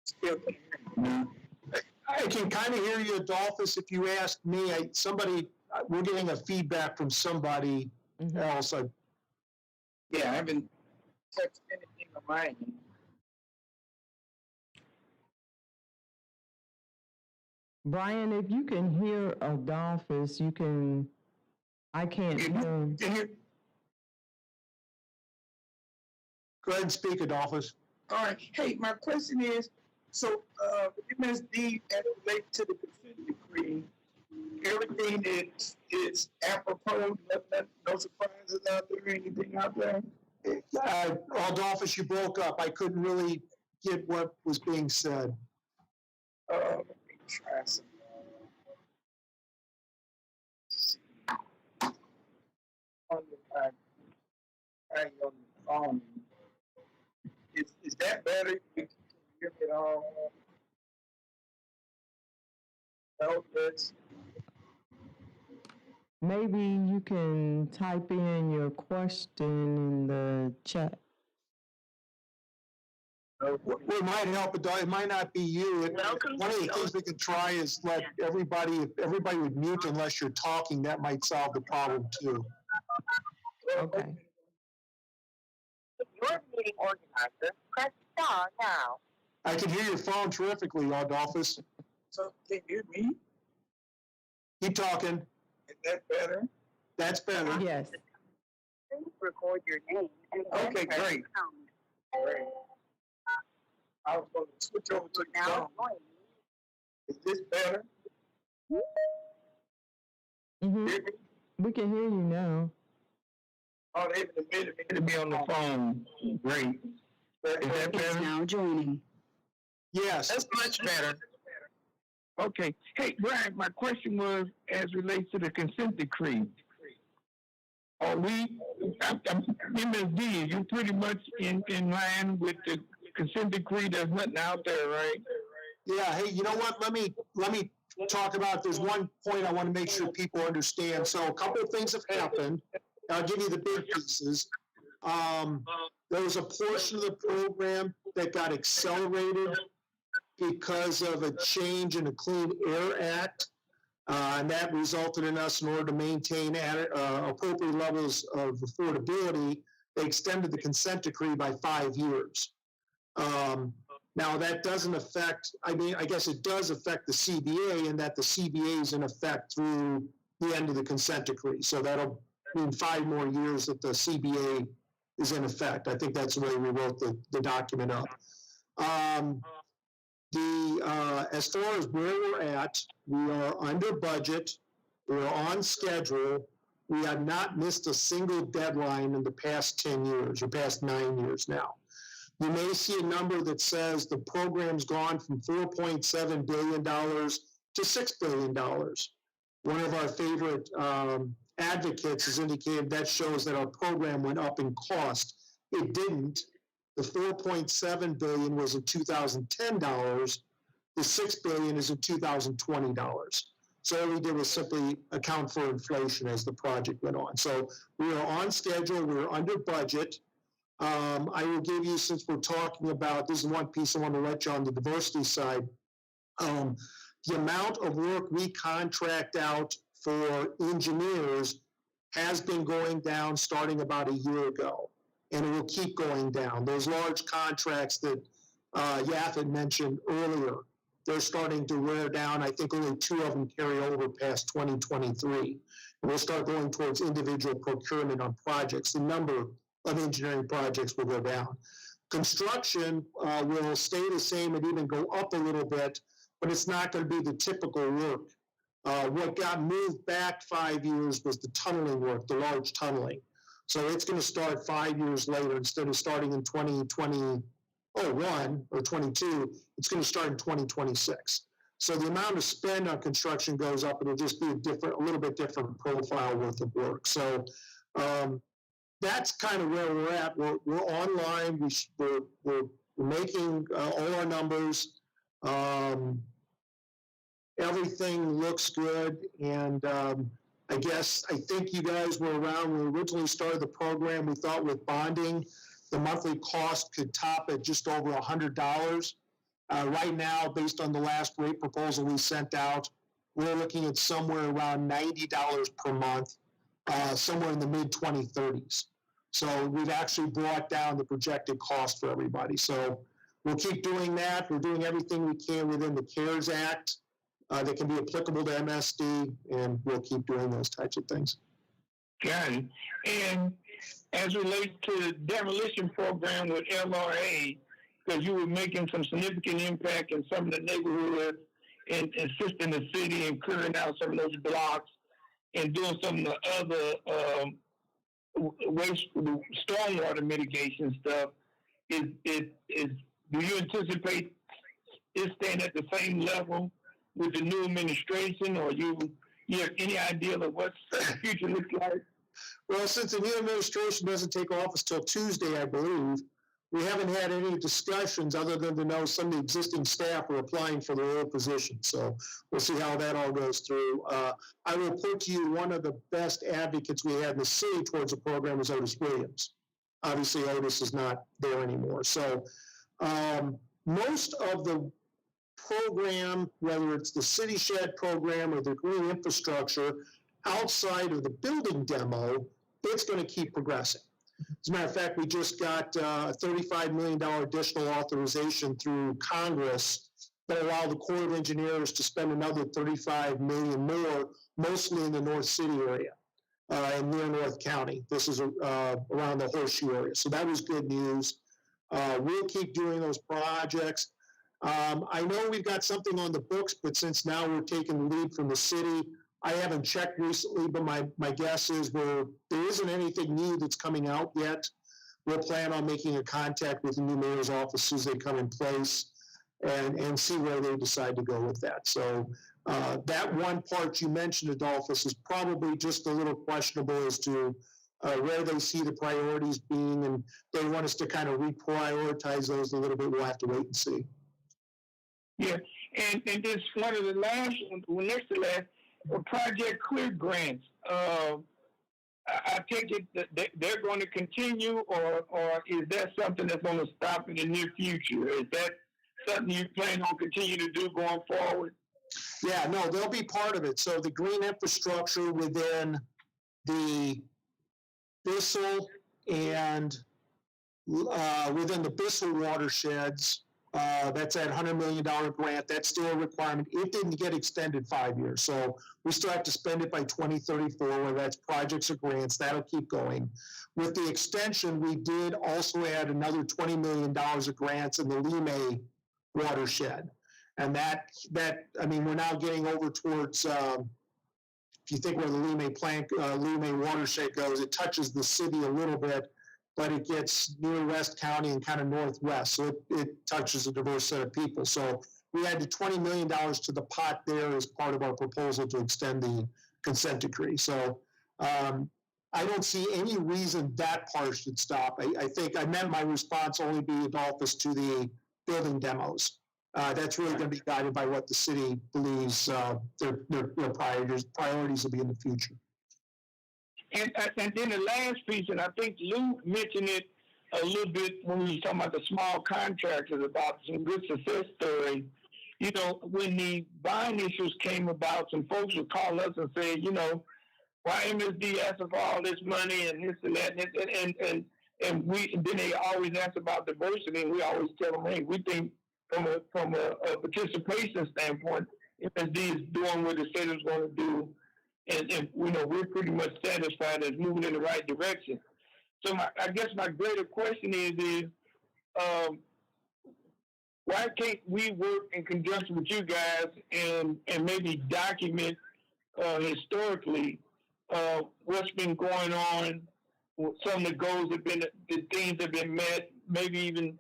Still can hear me. I can kind of hear you, Adolphus. If you asked me, we're getting a feedback from somebody else. Yeah, I haven't touched anything on my end. Brian, if you can hear Adolphus, I can't hear him. Can you? Go ahead and speak, Adolphus. All right. Hey, my question is, so MSD as it relates to the consent decree, everything is apropos, no surprises out there, anything out there? Adolphus, you broke up. I couldn't really get what was being said. Let me try some. On the phone. Is that better? You can hear it all. No, that's Maybe you can type in your question in the chat. What might help, it might not be you. One of the things we could try is let if everybody would mute unless you're talking, that might solve the problem too. Okay. If you're a meeting organizer, press star now. I can hear your phone terrifically, Adolphus. so. Can you hear me? Keep talking. Is that better? That's better. Yes. Please record your name and Okay, great. Great. I was going to switch over to the Now phone. Is this better? hmm Hear me? We can hear you now. Oh, they admitted me to be on the phone. Great. Is that better? Now joining. Yes. That's much better. Okay. Hey, Brian, my question was as relates to the consent decree. Are we, MSD, you pretty much in line with the consent decree? There's nothing out there, right? Yeah. Hey, you know what? Let me talk about. There's one point I want to make sure people understand. So a couple of things have happened. I'll give you the big pieces. There was a portion of the program that got accelerated because of a change in the Clean Air Act, and that resulted in us, in order to maintain appropriate levels of affordability, they extended the consent decree by 5 years. Now, that doesn't affect, I guess it does affect the CBA, in that the CBA is in effect through the end of the consent decree. So that'll mean 5 more years that the CBA is in effect. I think that's the way we wrote the document up. As far as where we're at, we are under budget, we're on schedule, we have not missed a single deadline in the past 10 years, or past 9 years now. You may see a number that says the program's gone from $4.7 billion to $6 billion. One of our favorite advocates has indicated that shows that our program went up in cost. It didn't. The $4.7 billion was in 2010 dollars. The $6 billion is in 2020 dollars. So all we did was simply account for inflation as the project went on. So we are on schedule. We're under budget. I will give you, since we're talking about, this is one piece I want to let you on the diversity side. The amount of work we contract out for engineers has been going down starting about a year ago, and it will keep going down. Those large contracts that Yaf had mentioned earlier, they're starting to wear down. I think only 2 of them carry over past 2023. And we'll start going towards individual procurement on projects. The number of engineering projects will go down. Construction will stay the same and even go up a little bit, but it's not going to be the typical work. What got moved back 5 years was the tunneling work, the large tunneling. So it's going to start 5 years later. Instead of starting in 2021 or 22, it's going to start in 2026. So the amount of spend on construction goes up. It'll just be a little bit different profile worth of work. So that's kind of where we're at. We're online. We're making all our numbers. Everything looks good, and I think you guys were around when we originally started the program. We thought with bonding, the monthly cost could top at just over $100. Right now, based on the last rate proposal we sent out, we're looking at somewhere around $90 per month, somewhere in the mid-2030s. So we've actually brought down the projected cost for everybody. So we'll keep doing that. We're doing everything we can within the CARES Act that can be applicable to MSD, and we'll keep doing those types of things. Got it. And as relates to the demolition program with LRA, because you were making some significant impact in some of the neighborhoods and assisting the city in clearing out some of those blocks and doing some of the other waste, stormwater mitigation stuff, do you anticipate it staying at the same level with the new administration, or you have any idea of what the future looks like? Well, since the new administration doesn't take office till Tuesday, I believe, we haven't had any discussions other than to know some of the existing staff are applying for their old positions. So we'll see how that all goes through. I will put to you one of the best advocates we had in the city towards the program was Otis Williams. Obviously, Otis is not there anymore. So most of the program, whether it's the City Shed program or the green infrastructure, outside of the building demo, it's going to keep progressing. As a matter of fact, we just got a $35 million additional authorization through Congress that allow the Corps of Engineers to spend another $35 million more, mostly in the North City area and near North County. This is around the Horseshoe area. So that was good news. We'll keep doing those projects. I know we've got something on the books, but since now we're taking the lead from the city, I haven't checked recently, but my guess is there isn't anything new that's coming out yet. We'll plan on making a contact with the new mayor's office as they come in place and see where they decide to go with that. So that one part you mentioned, Adolphus, is probably just a little questionable as to where they see the priorities being, and they want us to kind of reprioritize those a little bit. We'll have to wait and see. Yeah, and this one of the last, next to last, Project Clear grants. I take it that they're going to continue, or is that something that's going to stop in the near future? Is that something you plan on continue to do going forward? Yeah, no, they'll be part of it. So the green infrastructure within the Bissell and within the Bissell watersheds, that's that $100 million grant. That's still a requirement. It didn't get extended 5 years. So we still have to spend it by 2034, whether that's projects or grants. That'll keep going. With the extension, we did also add another $20 million of grants in the Lime watershed. And that I mean, we're now getting over towards, if you think where the Lime watershed goes, it touches the city a little bit, but it gets near West County and kind of northwest. So it touches a diverse set of people. So we added $20 million to the pot there as part of our proposal to extend the consent decree. So I don't see any reason that part should stop. I think I meant my response only be Adolphus to the building demos. That's really going to be guided by what the city believes their priorities will be in the future. And then the last piece, and I think Lou mentioned it a little bit when we were talking about the small contractors, about some good success stories. You know, when the buying issues came about, some folks would call us and say, you know, why MSD asking for all this money and this and that, and then they always ask about diversity, and we always tell them, hey, we think from a participation standpoint, MSD is doing what it said it was going to do. And you know, we're pretty much satisfied as moving in the right direction. So I guess my greater question is why can't we work in conjunction with you guys and maybe document historically what's been going on, some of the goals have been, the things have been met, maybe even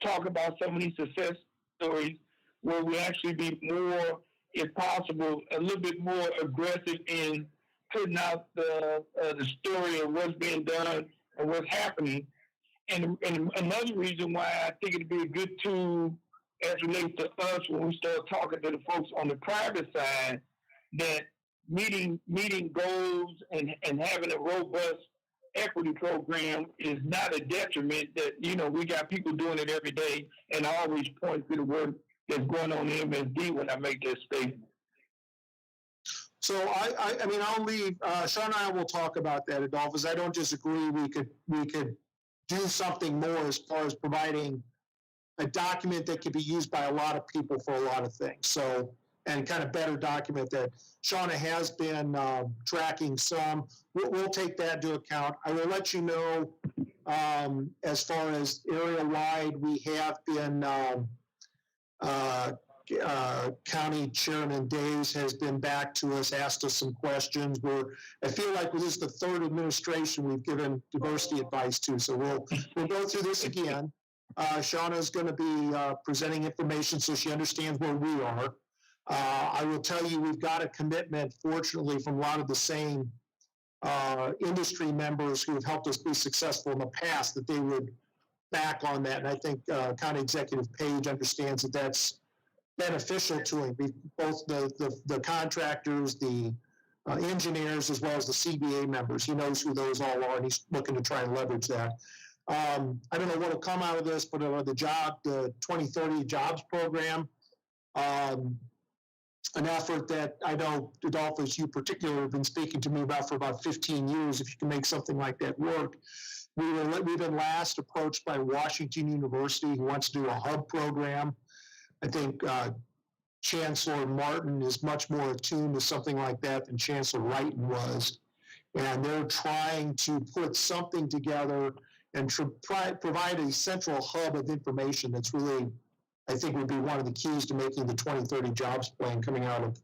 talk about some of these success stories where we actually be more, if possible, a little bit more aggressive in putting out the story of what's being done and what's happening. And another reason why I think it'd be a good tool as relates to us when we start talking to the folks on the private side, that meeting goals and having a robust equity program is not a detriment. That, you know, we got people doing it every day, and I always point to the work that's going on in MSD when I make that statement. So I mean, I'll leave, Sean and I will talk about that, Adolphus. I don't disagree. We could do something more as far as providing a document that could be used by a lot of people for a lot of things. So, and kind of better document that. Shauna has been tracking some. We'll take that into account. I will let you know, as far as area-wide, we have been, County Chairman Days has been back to us, asked us some questions. I feel like this is the third administration we've given diversity advice to, so we'll go through this again. Shauna is going to be presenting information so she understands where we are. I will tell you, we've got a commitment, fortunately, from a lot of the same industry members who have helped us be successful in the past, that they would back on that. And I think County Executive Page understands that that's beneficial to him, both the contractors, the engineers, as well as the CBA members. He knows who those all are, and he's looking to try and leverage that. I don't know what will come out of this, but the 2030 jobs program, an effort that I know, Adolphus, you particularly have been speaking to me about for about 15 years, if you can make something like that work. We've been last approached by Washington University, who wants to do a hub program. I think Chancellor Martin is much more attuned to something like that than Chancellor Wrighton was. And they're trying to put something together and provide a central hub of information that's really, I think, would be one of the keys to making the 2030 jobs plan coming out of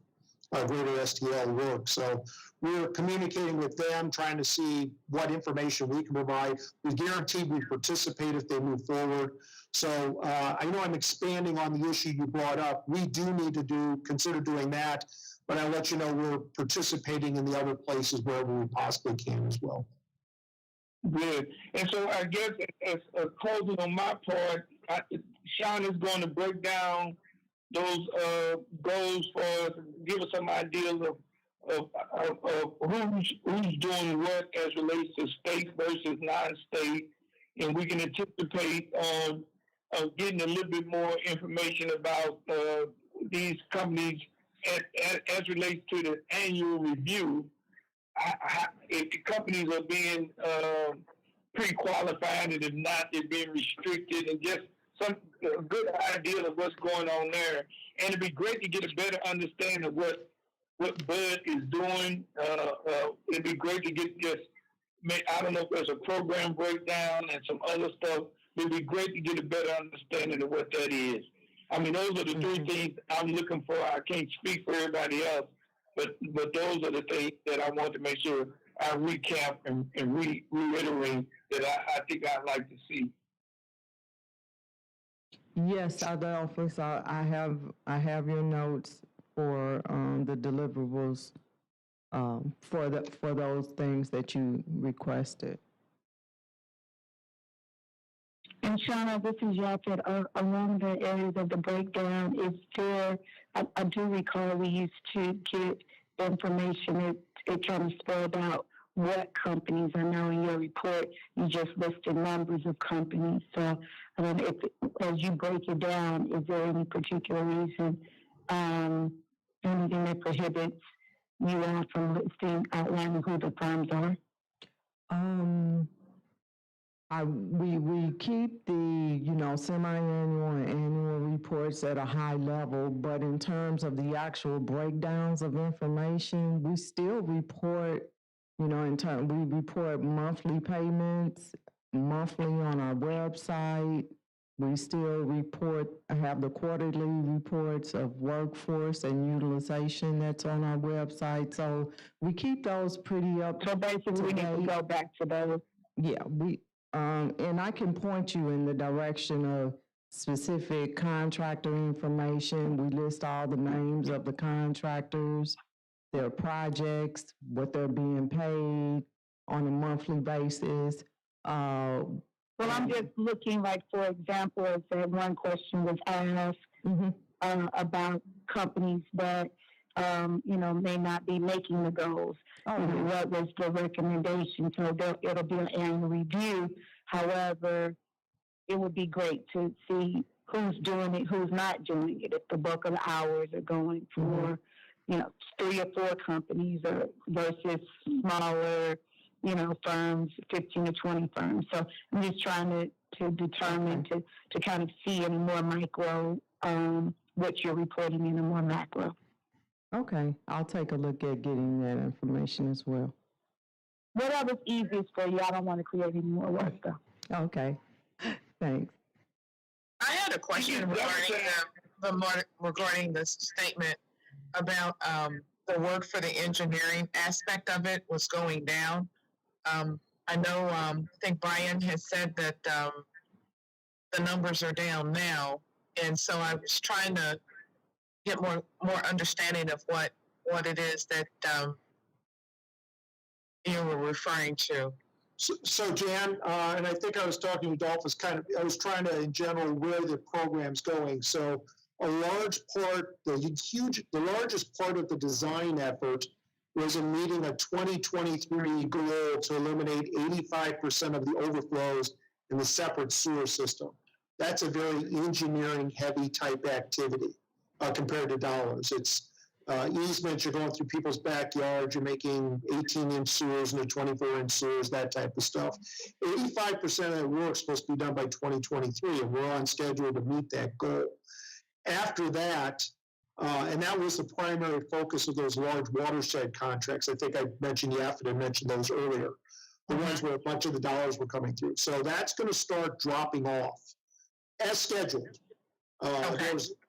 greater STL work. So we're communicating with them, trying to see what information we can provide. We guarantee we participate if they move forward. So I know I'm expanding on the issue you brought up. We do need to consider doing that, but I'll let you know we're participating in the other places wherever we possibly can as well. Good. And so I guess as a closing on my part, Sean is going to break down those goals for us, give us some ideas of who's doing what as relates to state versus non-state, and we can anticipate on getting a little bit more information about these companies as relates to the annual review. If the companies are being pre-qualified, and if not, they're being restricted, and just some good idea of what's going on there. And it'd be great to get a better understanding of what Bud is doing. It'd be great to get I don't know if there's a program breakdown and some other stuff. It'd be great to get a better understanding of what that is. I mean, those are the three things I'm looking for. I can't speak for everybody else, but those are the things that I want to make sure I recap and reiterate that I think I'd like to see. Yes, Adolphus, I have your notes for the deliverables for those things that you requested. And Shauna, this is Yaphet. Along the areas of the breakdown, is there, I do recall we used to get information, it kind of spelled out what companies. I know in your report, you just listed numbers of companies. So, I mean, as you break it down, is there any particular reason, anything that prohibits you all from outlining who the firms are? We keep the, semi-annual and annual reports at a high level, but in terms of the actual breakdowns of information, we still report, we report monthly payments, monthly on our website. We still have the quarterly reports of workforce and utilization that's on our website. So we keep those pretty up. So basically, we need to go back to those. Yeah, and I can point you in the direction of specific contractor information. We list all the names of the contractors, their projects, what they're being paid on a monthly basis. Well, I'm just looking, like, for example, if that one question was asked about companies that, may not be making the goals. What was the recommendation? So it'll be an annual review. However, it would be great to see who's doing it, who's not doing it. If the bulk of the hours are going for, 3 or 4 companies versus smaller, firms, 15 to 20 firms. So I'm just trying to determine, to kind of see in a more micro, what you're reporting in a more macro. Okay, I'll take a look at getting that information as well. Whatever's easiest for you. I don't want to create any more work, though. Okay, thanks. I had a question regarding the statement about the work for the engineering aspect of it was going down. I know, I think Brian has said that the numbers are down now, and so I was trying to get more understanding of what it is that you were referring to. So Jan, and I think I was talking to Dolph, I was trying to, in general, where the program's going. So a large part, the largest part of the design effort was in meeting a 2023 goal to eliminate 85% of the overflows in the separate sewer system. That's a very engineering-heavy type activity compared to dollars. It's easements, you're going through people's backyards, you're making 18-inch sewers into 24-inch sewers, that type of stuff. 85% of that work is supposed to be done by 2023, and we're on schedule to meet that goal. After that, and that was the primary focus of those large watershed contracts. I think I mentioned Yaffa, I mentioned those earlier. The ones where a bunch of the dollars were coming through. So that's going to start dropping off as scheduled.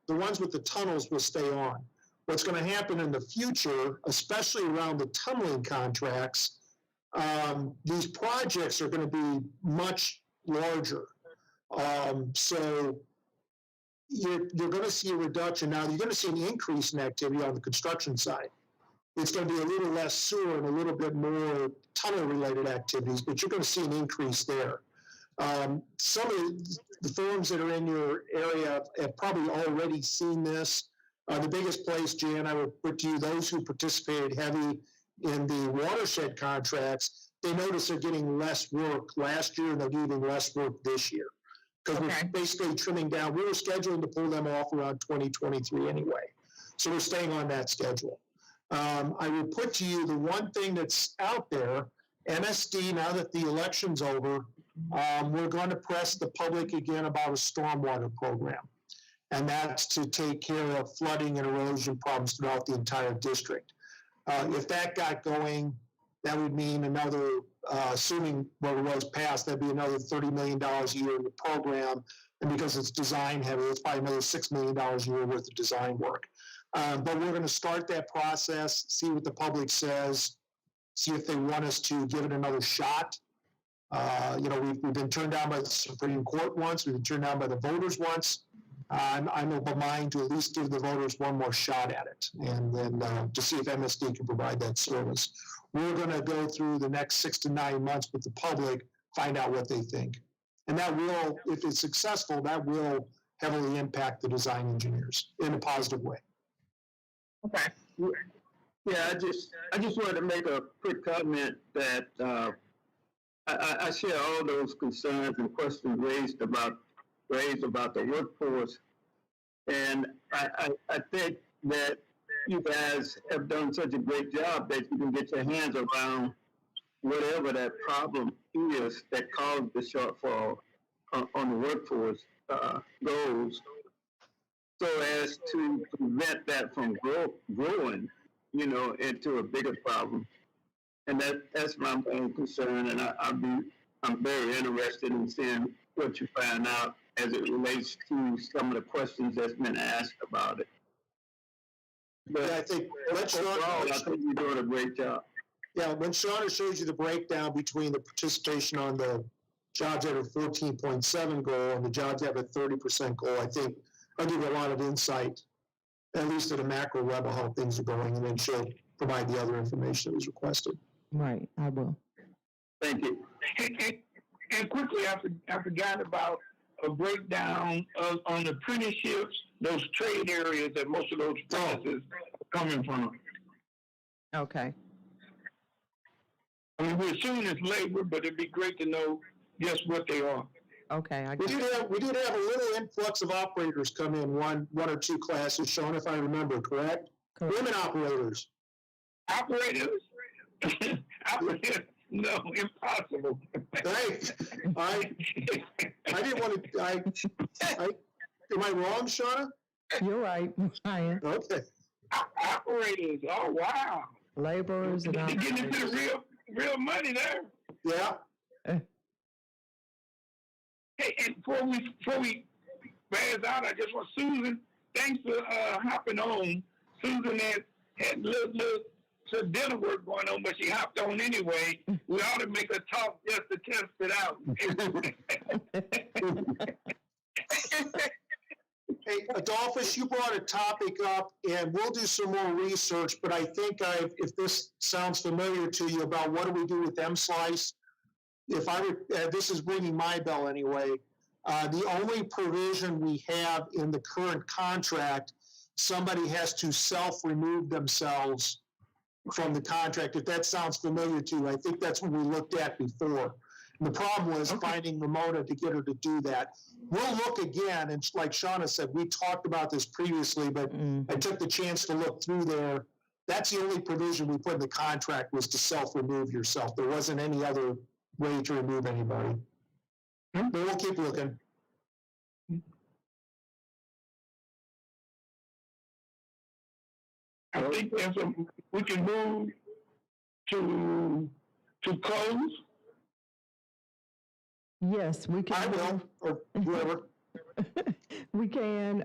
The ones with the tunnels will stay on. What's going to happen in the future, especially around the tunneling contracts, these projects are going to be much larger. So you're going to see a reduction. Now, you're going to see an increase in activity on the construction side. It's going to be a little less sewer and a little bit more tunnel-related activities, but you're going to see an increase there. Some of the firms that are in your area have probably already seen this. The biggest place, Jan, I would put to you, those who participated heavy in the watershed contracts, they notice they're getting less work last year and they're getting less work this year. Because we're basically trimming down. We were scheduling to pull them off around 2023 anyway. So we're staying on that schedule. I would put to you the one thing that's out there, MSD, now that the election's over, we're going to press the public again about a stormwater program. And that's to take care of flooding and erosion problems throughout the entire district. If that got going, that would mean another, assuming what it was passed, that'd be another $30 million a year in the program. And because it's design heavy, it's probably another $6 million a year worth of design work. But we're going to start that process, see what the public says, see if they want us to give it another shot. We've been turned down by the Supreme Court once. We've been turned down by the voters once. I'm of a mind to at least give the voters one more shot at it, and then to see if MSD can provide that service. We're going to go through the next 6 to 9 months with the public, find out what they think. And that will, if it's successful, that will heavily impact the design engineers in a positive way. Okay. Yeah, I just wanted to make a quick comment that I share all those concerns and questions raised about the workforce, and I think that you guys have done such a great job that you can get your hands around whatever that problem is that caused the shortfall on the workforce goals, so as to prevent that from growing, into a bigger problem. And that's my main concern, and I'm very interested in seeing what you find out as it relates to some of the questions that's been asked about it. But I think overall, I think you're doing a great job. Yeah, when Shauna shows you the breakdown between the participation on the jobs that have a 14.7 goal and the jobs that have a 30% goal, I think I'll give you a lot of insight, at least at a macro level, how things are going, and then she'll provide the other information that was requested. Right, I will. Thank you. And quickly, I forgot about a breakdown on apprenticeships, those trade areas that most of those apprentices are coming from. Okay. I mean, we assume it's labor, but it'd be great to know just what they are. Okay, I We got did have a little influx of operators come in, one or two classes, Sean, if I remember correct. correct. Women operators. Operators? Operators? No, impossible. Hey, I didn't want to, am I wrong, Shauna? You're right, Brian. Okay. Operators, oh wow. Laborers and You're getting into operators. the real money there. Yeah. Hey, and before we pass out, I just want Susan, thanks for hopping on. Susan had little dinner work going on, but she hopped on anyway. We ought to make her talk just to test it out. Hey, Adolphus, you brought a topic up, and we'll do some more research, but I think if this sounds familiar to you about what do we do with M-Slice, this is ringing my bell anyway, the only provision we have in the current contract, somebody has to self-remove themselves from the contract. If that sounds familiar to you, I think that's what we looked at before. And the problem was finding Ramona to get her to do that. We'll look again, and like Shauna said, we talked about this previously, but I took the chance to look through there. That's the only provision we put in the contract, was to self-remove yourself. There wasn't any other way to remove anybody. But we'll keep looking. I think we can move to close. Yes, we can. I will, or whoever. We can,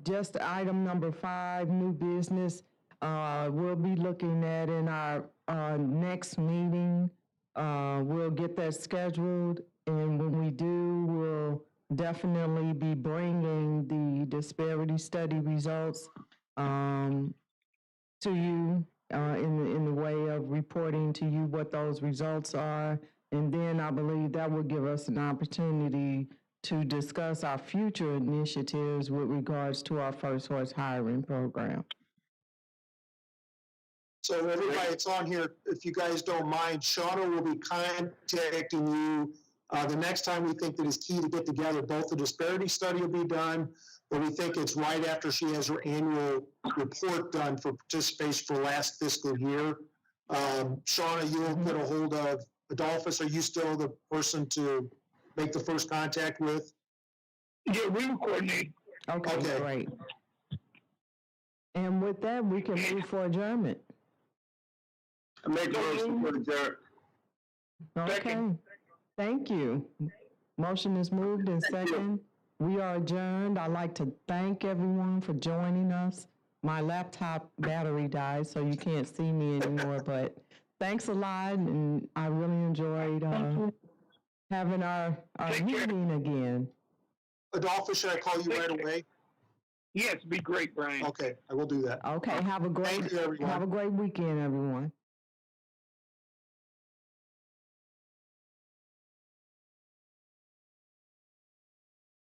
just item number 5, new business. We'll be looking at in our next meeting. We'll get that scheduled, and when we do, we'll definitely be bringing the disparity study results to you in the way of reporting to you what those results are. And then I believe that will give us an opportunity to discuss our future initiatives with regards to our first horse hiring program. So everybody that's on here, if you guys don't mind, Shauna will be contacting you the next time we think that it's key to get together. Both the disparity study will be done, but we think it's right after she has her annual report done for participation for last fiscal year. Shauna, you'll get a hold of Adolphus. Are you still the person to make the first contact with? Yeah, we will coordinate. Okay, great. And with that, we can move for adjournment. Make a motion for adjourn. Okay, Second. thank you. Motion is moved and second. We are adjourned. I'd like to thank everyone for joining us. My laptop battery died, so you can't see me anymore, but thanks a lot, and I really enjoyed having our meeting again. Adolphus, should I call you right away? Yes, be great, Brian. Okay, I will do that. Okay, have a great Thank you, everyone. weekend, everyone.